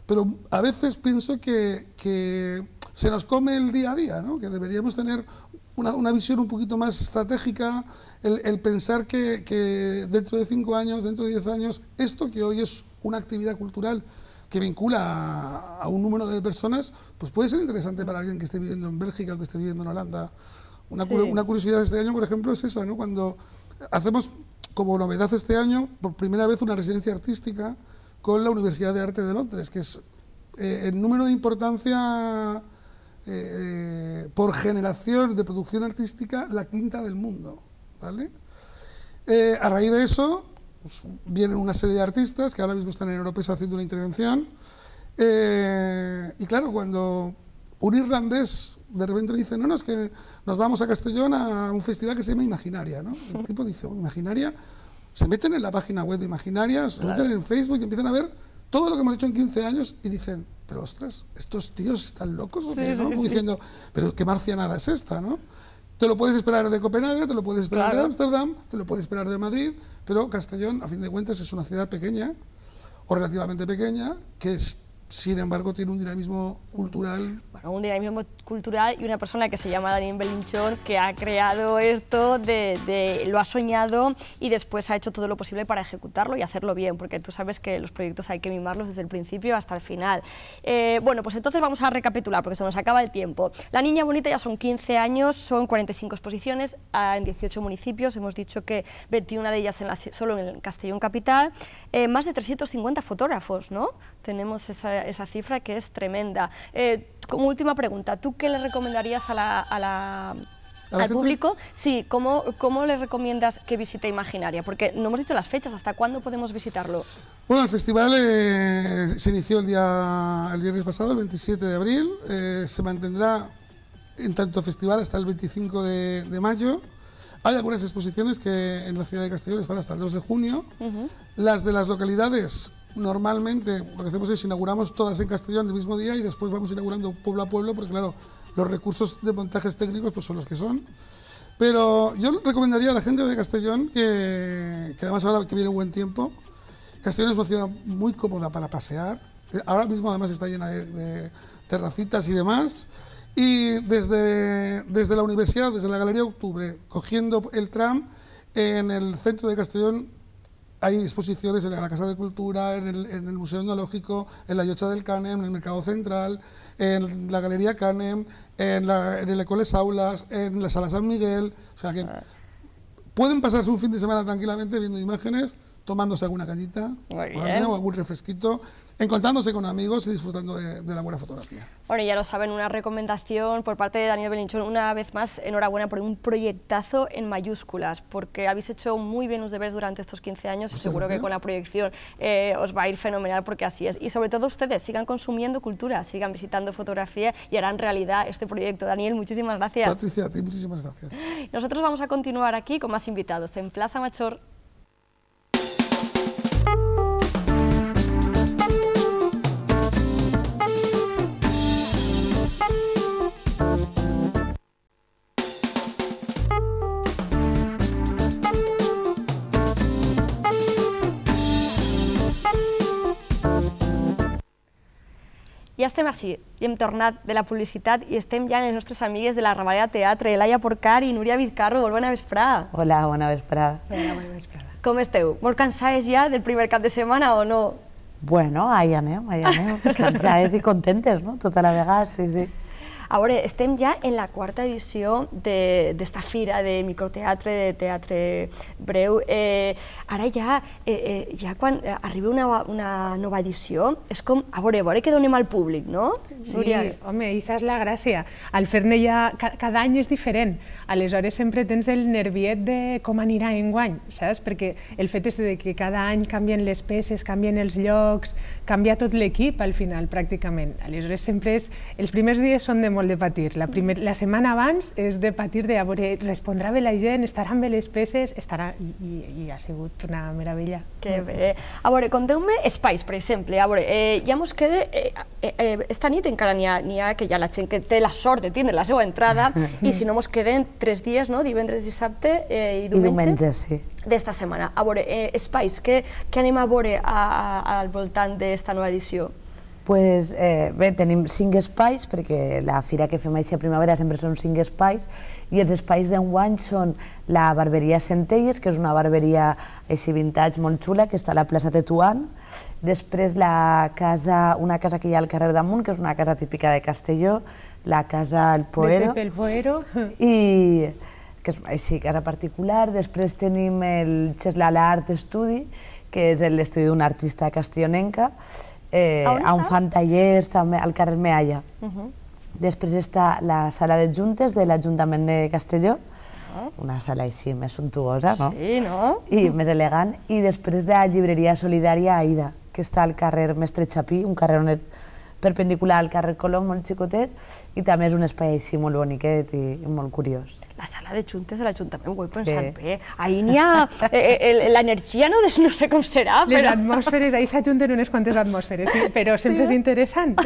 pero a veces pienso que se nos come el día a día, ¿no? Que deberíamos tener una visión un poquito más estratégica, el pensar que dentro de 5 años, dentro de 10 años, esto que hoy es una actividad cultural que vincula a un número de personas, pues puede ser interesante para alguien que esté viviendo en Bélgica o que esté viviendo en Holanda. Una curiosidad de este año, por ejemplo, es esa, ¿no? Cuando hacemos como novedad este año, por primera vez, una residencia artística con la Universidad de Arte de Londres, que es el número de importancia por generación de producción artística la 5ª del mundo, ¿vale? A raíz de eso, pues, vienen una serie de artistas que ahora mismo están en Europesa haciendo una intervención, y claro, cuando un irlandés de repente dicen, no, es que nos vamos a Castellón a un festival que se llama Imaginaria, ¿no? El tipo dice, Imaginaria, se meten en la página web de Imaginaria, se meten en Facebook y empiezan a ver todo lo que hemos hecho en 15 años y dicen, pero ostras, ¿estos tíos están locos o qué, no? Como diciendo, pero qué marcianada es esta, ¿no? Te lo puedes esperar de Copenhague, te lo puedes esperar de Ámsterdam, te lo puedes esperar de Madrid, pero Castellón, a fin de cuentas, es una ciudad pequeña, o relativamente pequeña, que sin embargo tiene un dinamismo cultural. Bueno, un dinamismo cultural y una persona que se llama Daniel Belinchón, que ha creado esto, lo ha soñado y después ha hecho todo lo posible para ejecutarlo y hacerlo bien, porque tú sabes que los proyectos hay que mimarlos desde el principio hasta el final. Bueno, pues entonces vamos a recapitular, porque se nos acaba el tiempo. La Niña Bonita ya son 15 años, son 45 exposiciones en 18 municipios, hemos dicho que 21 de ellas solo en Castellón Capital, más de 350 fotógrafos, ¿no? Tenemos esa cifra que es tremenda. Como última pregunta, ¿tú qué le recomendarías al público? Sí, ¿cómo le recomiendas que visite Imaginaria? Porque no hemos dicho las fechas, ¿hasta cuándo podemos visitarlo? Bueno, el festival se inició el viernes pasado, el 27 de abril, se mantendrá en tanto festival hasta el 25 de mayo. Hay algunas exposiciones que en la ciudad de Castellón están hasta el 2 de junio. Las de las localidades, normalmente lo que hacemos es inauguramos todas en Castellón el mismo día y después vamos inaugurando pueblo a pueblo, porque claro, los recursos de montajes técnicos pues son los que son. Pero yo recomendaría a la gente de Castellón que además ahora que viene un buen tiempo, Castellón es una ciudad muy cómoda para pasear. Ahora mismo además está llena de terracitas y demás. Y desde la universidad, desde la Galería Octubre, cogiendo el tram, en el centro de Castellón hay exposiciones en la Casa de Cultura, en el Museo Etnológico, en la Llotja del Cànem, en el Mercado Central, en la Galería Cànem, en el Écoles Aulas, en la Sala San Miguel. O sea que pueden pasarse un fin de semana tranquilamente viendo imágenes, tomándose alguna cañita o algún refresquito, encontrándose con amigos y disfrutando de la buena fotografía. Bueno, ya lo saben, una recomendación por parte de Daniel Belinchón. Una vez más, enhorabuena por un proyectazo en mayúsculas, porque habéis hecho muy bien los deberes durante estos 15 años y seguro que con la proyección os va a ir fenomenal, porque así es. Y sobre todo ustedes, sigan consumiendo cultura, sigan visitando fotografía y harán realidad este proyecto. Daniel, muchísimas gracias. Patricia, a ti muchísimas gracias. Nosotros vamos a continuar aquí con más invitados en Plaça Major. Ja estem així, i hem tornat de la publicitat i estem ja amb les nostres amigues de la Ravalera Teatre, Laia Porcar i Núria Vizcarro. Molt bona vesprada. Hola, bona vesprada. Hola, bona vesprada. Com esteu? Molt cansades ja del primer cap de setmana o no? Bueno, ahí anem, cansades i contentes, no? Tota la vegada, sí, sí. A veure, estem ja en la quarta edició d'esta fira de microteatre, de teatre breu. Ara ja quan arriba una nova edició, és com, a veure què donem al públic, no? Sí, home, això és la gràcia. Al fer-ne ja, cada any és diferent. Aleshores sempre tens el nerviet de com anirà enguany, saps? Perquè el fet és que cada any canvien les peces, canvien els llocs, canvia tot l'equip al final, pràcticament. Aleshores sempre és... Els primers dies són de molt de patir. La setmana abans és de patir de veure, respondrà bé la gent, estaran bé les peces, i ha sigut una meravella. Que bé. A veure, conteu-me espais, per exemple. A veure, ja mos queda... Esta nit encara n'hi ha que hi ha la gent que té la sort de tindre la seva entrada i si no mos queden 3 dies, no? Divendres, dissabte i diumenge d'esta setmana. A veure, espais, què anem a veure al voltant d'esta nova edició? Pues, bé, tenim 5 espais, perquè la fira que fem així a primavera sempre són 5 espais, i els espais d'enguany són la barberia Centelles, que és una barberia així vintage molt xula, que està a la plaça Tetuán, després una casa que hi ha al carrer d'Amunt, que és una casa típica de Castelló, la casa El Poero, de Pepe El Poero, i que és així, casa particular. Després tenim el Cheslala Art Estudi, que és l'estudi d'una artista castellonenca, on fan tallers també al carrer Mealla. Després està la sala de juntes de l'Ajuntament de Castelló, una sala així més suntuosa, no? Sí, no? I més elegant. I després la llibreria solidària Aida, que està al carrer Mestre Chapí, un carrer perpendicular al carrer Colom, molt xicotet, i també és un espai així molt boniquet i molt curiós. La sala de juntes de l'Ajuntament, ho he pensat bé. Ahir n'hi ha l'energia, no sé com serà, Les però... atmosferes, ahir s'ajunten unes quantes atmosferes, sí, però sempre és interessant.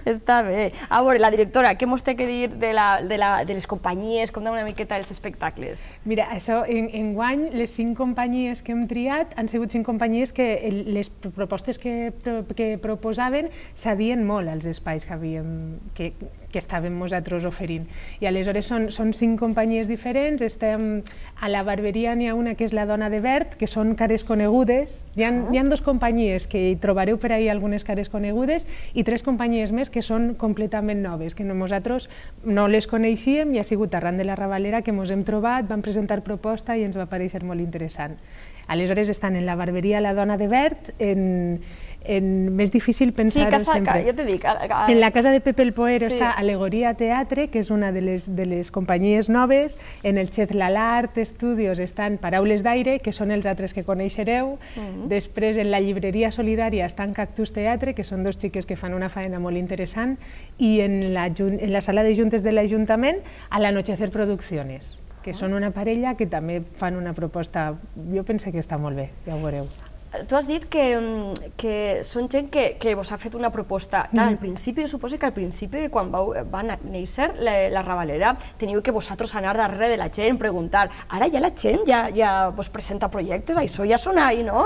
Està bé. A veure, la directora, què mos té que dir de les companyies, com una miqueta els espectacles? Mira, això, enguany, les 5 companyies que hem triat han sigut 5 companyies que les propostes que proposaven s'adien molt als espais que estàvem nosaltres oferint. I aleshores són 5 companyies diferents. A la barberia n'hi ha una que és la Dona de Verd, que són cares conegudes. Hi ha 2 companyies que hi trobareu per ahir algunes cares conegudes i 3 companyies més que són completament noves, que nosaltres no les coneixíem i ha sigut arran de la Ravalera que ens hem trobat, vam presentar proposta i ens va parèixer molt interessant. Aleshores estan en la barberia La Dona de Verd, més difícil pensar-ho sempre. Sí, jo t'he dit. En la casa de Pepe el Poero està Alegoria Teatre, que és una de les companyies noves. En el Chez Lalart Estudios estan Paraules d'Aire, que són els altres que coneixereu. Després, en la llibreria solidària estan Cactus Teatre, que són 2 xiques que fan una faena molt interessant. I en la sala de juntes de l'Ajuntament, a l'Anochecer Producciones, que són una parella que també fan una proposta, jo penso que està molt bé, ja ho veureu. Tu has dit que són gent que vos ha fet una proposta. Clar, al principi, jo suposo que al principi, quan va néixer la Ravalera, teniu que vosaltres anar darrere de la gent, preguntar. Ara ja la gent ja vos presenta projectes, això ja sona ahí, no?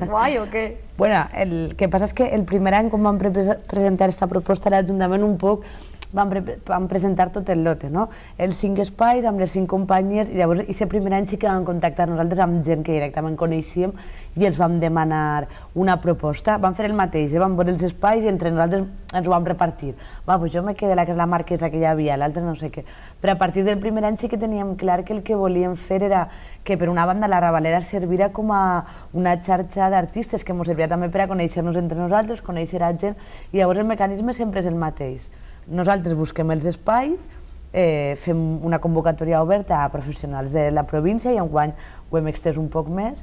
Guai, o què? Bueno, el que passa és que el primer any, quan vam presentar aquesta proposta a l'Ajuntament, un poc vam presentar tot el lote, no? Els 5 espais amb les 5 companyies, i llavors aquest primer any sí que vam contactar nosaltres amb gent que directament coneixíem i els vam demanar una proposta. Vam fer el mateix, vam veure els espais i entre nosaltres ens ho vam repartir. Va, doncs jo me quedo la marquesa que hi havia, l'altra no sé què. Però a partir del primer any sí que teníem clar que el que volíem fer era que per una banda la Ravalera servira com a una xarxa d'artistes que ens serviria també per a conèixer-nos entre nosaltres, conèixer a gent, i llavors el mecanisme sempre és el mateix. Nosaltres busquem els espais, fem una convocatòria oberta a professionals de la província i enguany ho hem extès un poc més,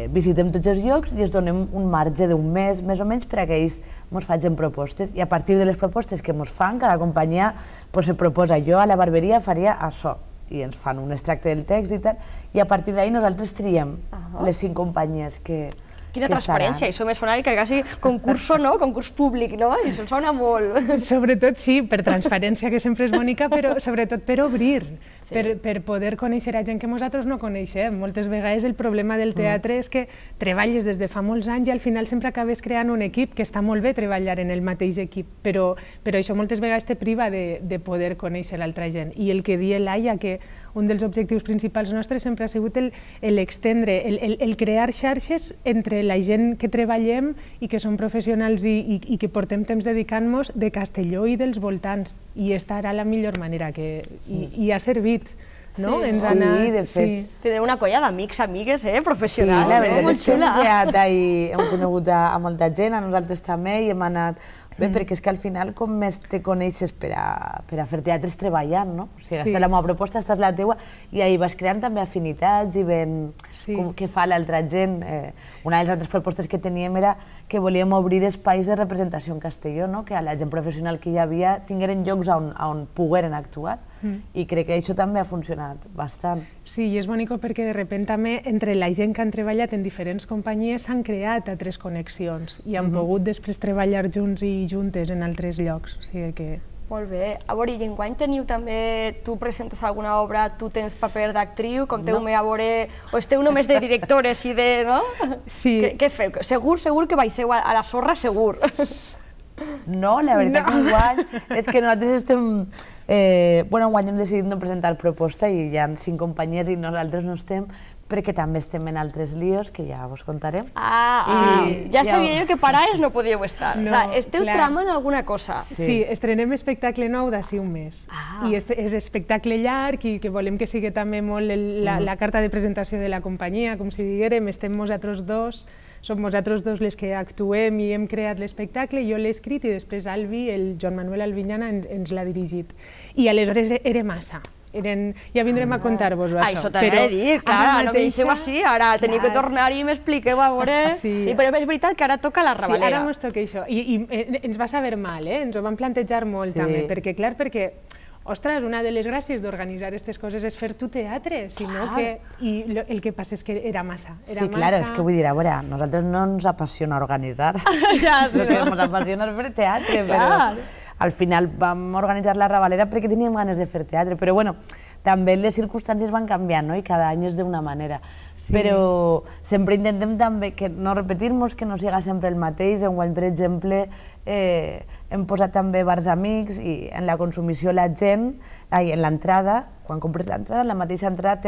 visitem tots els llocs i es donem un marge d'un mes més o menys per a que ells ens facin propostes, i a partir de les propostes que ens fan, cada companyia se proposa. Jo a la barberia faria això i ens fan un extracte del text i tal, i a partir d'ahir nosaltres triem les 5 companyies que Quina transparència, això me sona que quasi concurso, no? Concurs públic, no? I això sona molt. Sobretot sí, per transparència, que sempre és bonica, però sobretot per obrir, per poder conèixer a gent que nosaltres no coneixem. Moltes vegades el problema del teatre és que treballes des de fa molts anys i al final sempre acabes creant un equip, que està molt bé treballar en el mateix equip, però això moltes vegades te priva de poder conèixer l'altra gent. I el que dia l'Aia, que un dels objectius principals nostres sempre ha sigut l'extendre, el crear xarxes entre la gent que treballem i que som professionals i que portem temps dedicant-nos de Castelló i dels voltants, i esta era la millor manera i ha servit. Sí, de fet. Tindreu una colla d'amics, amigues, professionals. Sí, la veritat és que hem conegut a molta gent, a nosaltres també, i hem anat bé, perquè és que al final com més te coneixes per a fer teatres treballant, no? O sigui, aquesta és la meva proposta, aquesta és la teua, i ahir vas creant també afinitats i veient què fa l'altra gent. Una de les altres propostes que teníem era que volíem obrir espais de representació en Castelló, que a la gent professional que hi havia tingueren llocs on pogueren actuar, i crec que això també ha funcionat bastant. Sí, i és bonic perquè de sobte també entre la gent que han treballat en diferents companyies s'han creat altres connexions i han pogut després treballar junts i juntes en altres llocs. Molt bé. A veure, i enguany teniu també, tu presentes alguna obra, tu tens paper d'actriu, conteu-me a veure, o esteu només de directores i de, no? Sí. Què feu? Segur que baixeu a la sorra, segur. No, la veritat que enguany és que nosaltres estem... Enguany hem decidit no presentar proposta i hi ha 5 companyies i nosaltres no estem, perquè també estem en altres líos que ja vos contarem. Ja sabia jo que parades no podíeu estar. Esteu tramant alguna cosa. Sí, estrenem espectacle nou d'ací un mes. I és espectacle llarg i que volem que sigui també molt la carta de presentació de la companyia, com si diguérem, estem nosaltres dos, som nosaltres dos les que actuem i hem creat l'espectacle, jo l'he escrit i després Albi, el Joan Manuel Albinyana, ens l'ha dirigit. I aleshores era massa. Ja vindrem a contar-vos això. Això t'he de dir, clar, no me deixeu així, ara teniu que tornar i m'expliqueu a veure... Sí, però és veritat que ara toca la Ravalera. Sí, ara mos toca això. I ens va saber mal, ens ho vam plantejar molt també, perquè, clar, ostres, una de les gràcies d'organitzar aquestes coses és fer tu teatre, sinó que... I el que passa és que era massa. Sí, clar, és que vull dir, a veure, a nosaltres no ens apassiona organitzar. El que ens apassiona és fer teatre, però al final vam organitzar la Ravalera perquè teníem ganes de fer teatre, però bueno, també les circumstàncies van canviant, no? I cada any és d'una manera. Però sempre intentem també no repetir-nos, que no siga sempre el mateix. Enguany, per exemple, hem posat també bars amics i en la consumició la gent, en l'entrada, quan compres l'entrada, en la mateixa entrada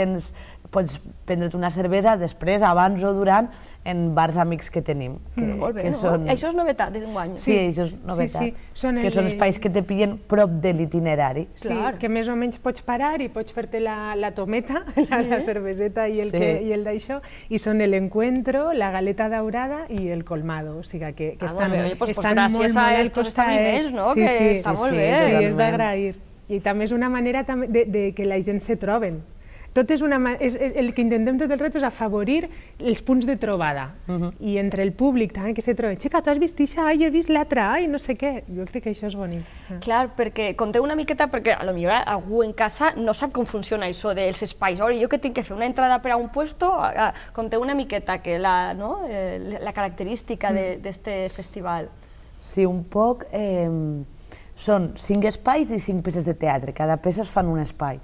pots prendre't una cervesa després, abans o durant, en bars amics que tenim. Molt bé, això és novetat d'enguany. Sí, això és novetat. Que són espais que te pillen prop de l'itinerari. Sí, que més o menys pots parar i pots fer-te la tometa, la cerveseta i el d'això, i són l'Encuentro, la Galeta Daurada i el Colmado, o sigui que estan molt a estos establiments, no? Que està molt bé. Sí, és d'agrair. I també és una manera que la gent se troben. El que intentem tot el rato és afavorir els punts de trobada. I entre el públic també que se troben. Xica, tu has vist això? Jo he vist l'altre, i no sé què. Jo crec que això és bonic. Clar, perquè conteu una miqueta, perquè potser algú en casa no sap com funciona això dels espais. Jo que tinc que fer una entrada per a un puesto, conteu una miqueta la característica d'aquest festival. Sí, un poc... Són 5 espais i 5 peces de teatre, cada peça es fan un espai.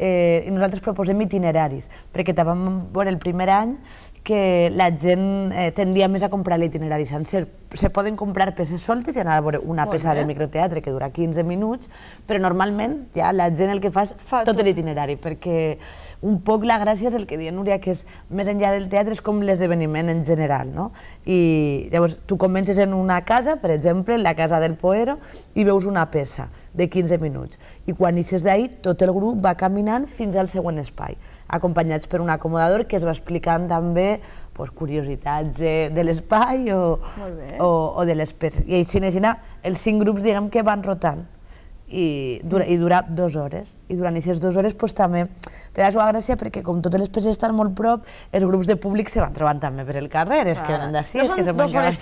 I nosaltres proposem itineraris, perquè també vam veure el primer any que la gent tendia més a comprar l'itinerari sencer. Se poden comprar peces soltes i anar a veure una peça de microteatre que dura 15 minuts, però normalment ja la gent el que fa és tot l'itinerari, perquè un poc la gràcia és el que deia Núria, que és més enllà del teatre és com l'esdeveniment en general, no? I llavors tu comences en una casa, per exemple, en la casa del Poero, i veus una peça de 15 minuts. I quan eixes d'ahir, tot el grup va caminant fins al següent espai, acompanyats per un acomodador que es va explicant també curiositats de l'espai o de les peces. I així els 5 grups que van rotant. I dura 2 hores. I durant aquestes 2 hores també te da la gràcia perquè com totes les peces estan molt prop, els grups de públic se van trobant també per el carrer, és que venen d'ací. No són 2 hores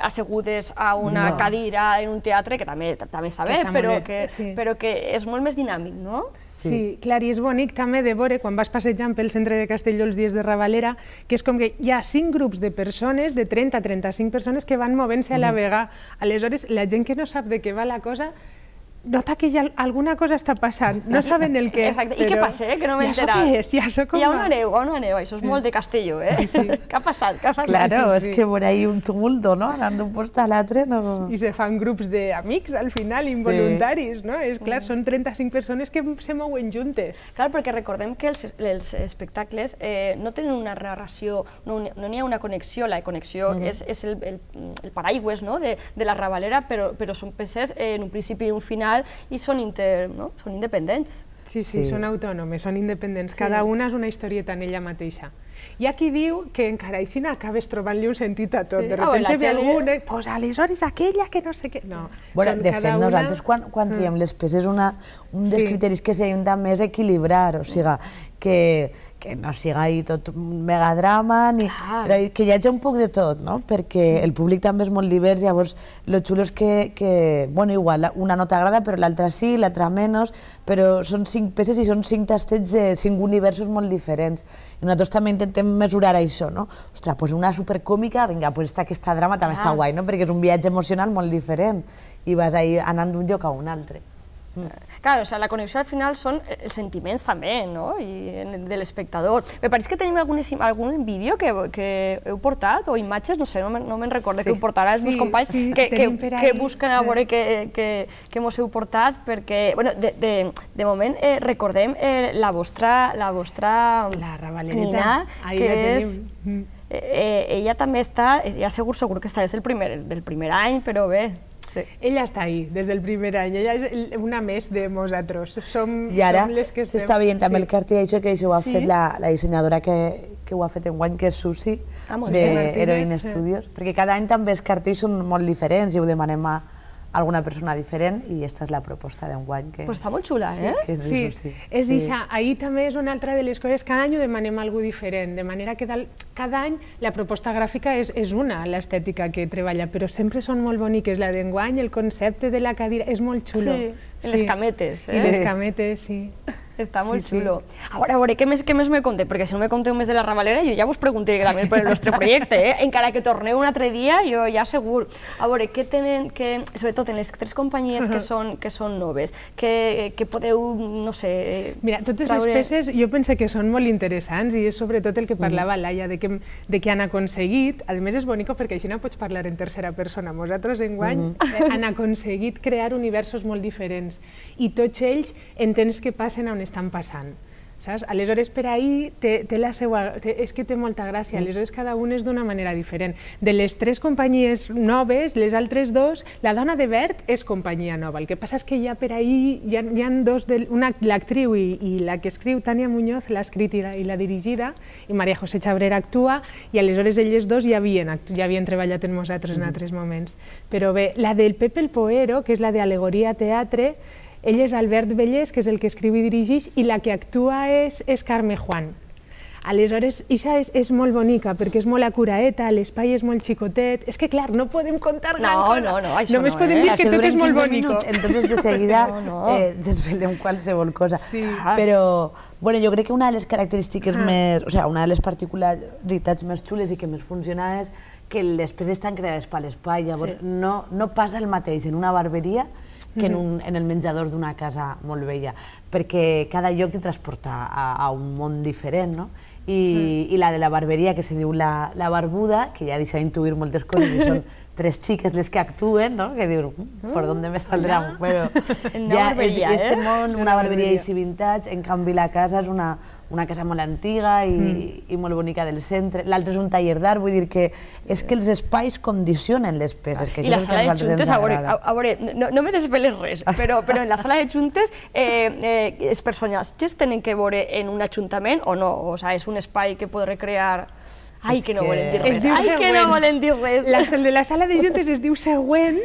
assegudes a una cadira en un teatre, que també està bé, però que és molt més dinàmic, no? Sí, clar, i és bonic també de veure quan vas passejant pel centre de Castelló els dies de Ravalera, que és com que hi ha 5 grups de persones, de 30 a 35 persones que van movent-se a la vegada. Aleshores, la gent que no sap de què va la cosa nota que alguna cosa està passant, no saben el què. Exacte, i què passa, que no m'he enterat? Ja sóc com... I on aneu, això és molt de Castelló, eh? Què ha passat? Claro, és que por ahí un tumulto, no? Anant d'un post a l'altre, no... I se fan grups d'amics, al final, involuntaris, no? És clar, són 35 persones que se mouen juntes. Clar, perquè recordem que els espectacles no tenen una narració, no n'hi ha una connexió, la connexió és el paraigües de la Ravalera, però són peces en un principi i un final i són independents. Sí, són autònomes, són independents. Cada una és una historieta en ella mateixa. Hi ha qui diu que encara així acabes trobant-li un sentit a tot. De repente ve algú, doncs aleshores aquella que no sé què... De fet, nosaltres quan triem les peces, un dels criteris que seguim també és equilibrar, o sigui, que no sigui tot un megadrama, que hi hagi un poc de tot, perquè el públic també és molt divers, llavors el xulo és que, igual, una no t'agrada, però l'altra sí, l'altra menys, però són 5 peces i són 5 tastets de 5 universos molt diferents. I nosaltres també intentem mesurar això, no? Ostres, doncs una supercòmica, vinga, doncs aquesta drama també està guai, no? Perquè és un viatge emocional molt diferent i vas anant d'un lloc a un altre. Clar, la connexió al final són els sentiments també, no? De l'espectador. Me pareix que tenim algun vídeo que heu portat, o imatges, no sé, no me'n recordo, que heu portat els meus companys, que busquen a veure què mos heu portat, perquè, de moment, recordem la vostra Nina, que és... Ella també està, ja segur que està des del primer any, però bé... Ella està ahí, des del primer any, ella és una més de nosaltres. I ara s'està veient també el cartell, això que ho ha fet la dissenyadora que ho ha fet enguany, que és Susi, d'Heroine Studios, perquè cada any també els cartells són molt diferents i ho demanem a alguna persona diferent i aquesta és la proposta d'enguany. Pues està molt xula, eh? Sí, és això. Ahir també és una altra de les coses, cada any ho demanem alguna diferent, de manera que cada any la proposta gràfica és una, l'estètica que treballa, però sempre són molt boniques. La d'enguany, el concepte de la cadira, és molt xulo. Sí, les cametes. I les cametes, sí. Està molt xulo. A veure, què més me conteu? Perquè si no me conteu més de la Ravalera, jo ja vos preguntaré també per el nostre projecte, encara que torneu un altre dia, jo ja segur. A veure, què tenen, sobretot en les 3 companyies que són noves, que podeu, no sé... Mira, totes les peces jo penso que són molt interessants i és sobretot el que parlava Laia, de que han aconseguit, a més és bonic perquè així no pots parlar en tercera persona, nosaltres enguany han aconseguit crear universos molt diferents i tots ells entens que passen on estan passant. Aleshores, per ahir té la seva... És que té molta gràcia, aleshores cada un és d'una manera diferent. De les 3 companyies noves, les altres 2, la dona de verd és companyia nova. El que passa és que ja per ahir hi ha 2, l'actriu i la que escriu, Tania Muñoz, l'ha escrit i l'ha dirigida, i Maria José Chabrera actua, i aleshores elles 2 ja havien treballat amb nosaltres en altres moments. Però bé, la del Pepe el Poero, que és la d'Alegoria Teatre, ell és Albert Vellès, que és el que escriu i dirigeix, i la que actua és Carme Juan. Aleshores, això és molt bonica, perquè és molt acuraeta, l'espai és molt xicotet... És que, clar, no podem contar gran cosa. No, això no, només podem dir que tot és molt bonic. Entonces, de seguida, desvelem qualsevol cosa. Però, bueno, jo crec que una de les característiques més... O sigui, una de les particularitats més xules i que més funciona és que les peces estan creades per l'espai. Llavors, no passa el mateix en una barberia que en el menjador d'una casa molt vella, perquè cada lloc te transporta a un món diferent, no? I la de la barberia, que se diu La Barbuda, que ja deixa d'intuir moltes coses, i són 3 xiques les que actuen, no? Que dius, ¿por dónde me saldrá? Però ja este món, una barberia així vintage, en canvi la casa és una casa molt antiga i molt bonica del centre. L'altre és un taller d'art, vull dir que és que els espais condicionen les peces. I la sala de juntes, a veure, no me desveles res, però en la sala de juntes els personatges tenen que veure en un ajuntament o no? O sigui, és un espai que pot recrear... Ai, que no volen dir res. Ai, que no volen dir res. El de la sala de juntes es diu Següent.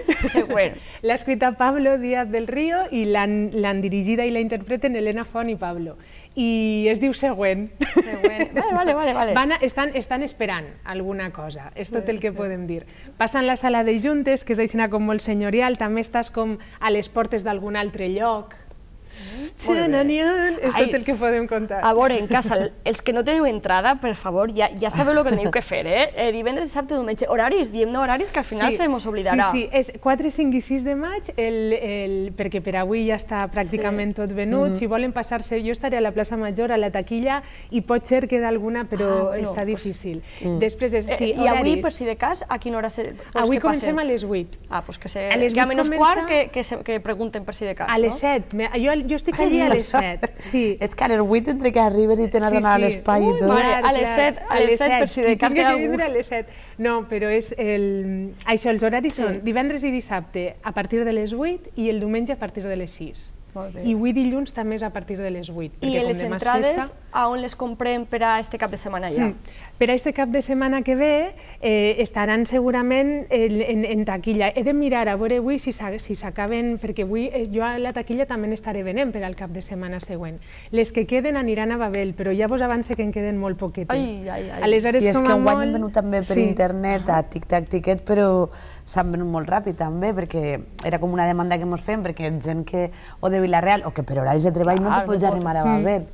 L'ha escrita Pablo Díaz del Río i l'han dirigida i la interpreten Elena Font i Pablo. I es diu Següent. Vale. Estan esperant alguna cosa, és tot el que podem dir. Passen la sala de juntes, que és així com molt senyorial, també estàs com a les portes d'algun altre lloc. És tot el que podem contar. A veure, en casa, els que no teniu entrada, per favor, ja sabeu el que teniu que fer, divendres, dissabte i diumenge. Horaris, diem horaris que al final se mos oblidarà. Sí, és 4, 5 i 6 de maig, perquè per avui ja està pràcticament tot venut. Si volen passar-se, jo estaré a la plaça Major, a la taquilla, i pot ser que d'alguna, però està difícil. I avui, per si de cas, a quina hora vols que passem? Avui comencem a les 8. Ah, doncs que a menys quart que pregunten per si de cas. A les 7. Jo estic allí a les 7. És que a les 8 entre que arribes i tens d'anar a l'espai i tot. A les 7 per si de cas queda algú. A les 7. No, però és això, els horaris són divendres i dissabte a partir de les 8 i el diumenge a partir de les 6. I avui dilluns també és a partir de les 8. I les entrades, a on les comprem per a este cap de setmana ja? Per a este cap de setmana que ve estaran segurament en taquilla. He de mirar a veure avui si s'acaben, perquè avui jo a la taquilla també n'estaré venent per al cap de setmana següent. Les que queden aniran a Babel, però ja vos avance que en queden molt poquetes. Sí, és que enguany hem venut també per internet a Tic-Tac Tiquet, però s'han venut molt ràpid també, perquè era com una demanda que ens fem, perquè gent que o de Vilareal o que per horaris de treball no te pots arribar a Babel.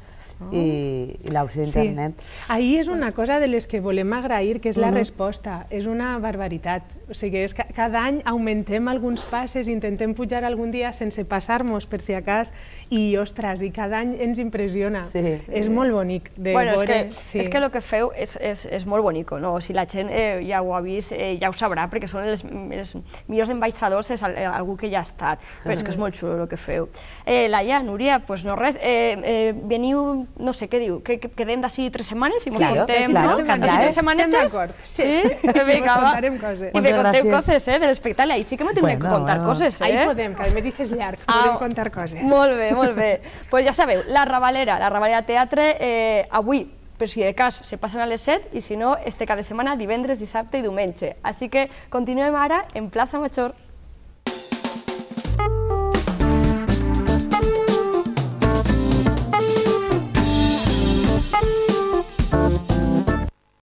I l'opció d'internet. Ahir és una cosa de les que volem agrair, que és la resposta. És una barbaritat. O sigui, cada any augmentem alguns passes, intentem pujar algun dia sense passar-nos, per si acas, i, ostres, i cada any ens impressiona. És molt bonic de veure. És que el que feu és molt bonic, no? Si la gent ja ho ha vist, ja ho sabrà, perquè són els millors ambaixadors, és algú que ja ha estat. Però és que és molt xulo el que feu. Laia, Núria, doncs no res, veniu... No sé, què diu? Que quedem d'ací 3 setmanes i mos contem, no? D'ací 3 setmanetes? Sí? Vinga, va. I me conteu coses, de l'espectacle. Ahí sí que me tindrem que contar coses, Ahí podem, que a més és llarg, podem contar coses. Molt bé, molt bé. Doncs ja sabeu, la Ravalera Teatre, avui, per si de cas, se passen a les 7 i si no, este cap de setmana, divendres, dissabte i diumenge. Així que continuem ara en Plaça Major.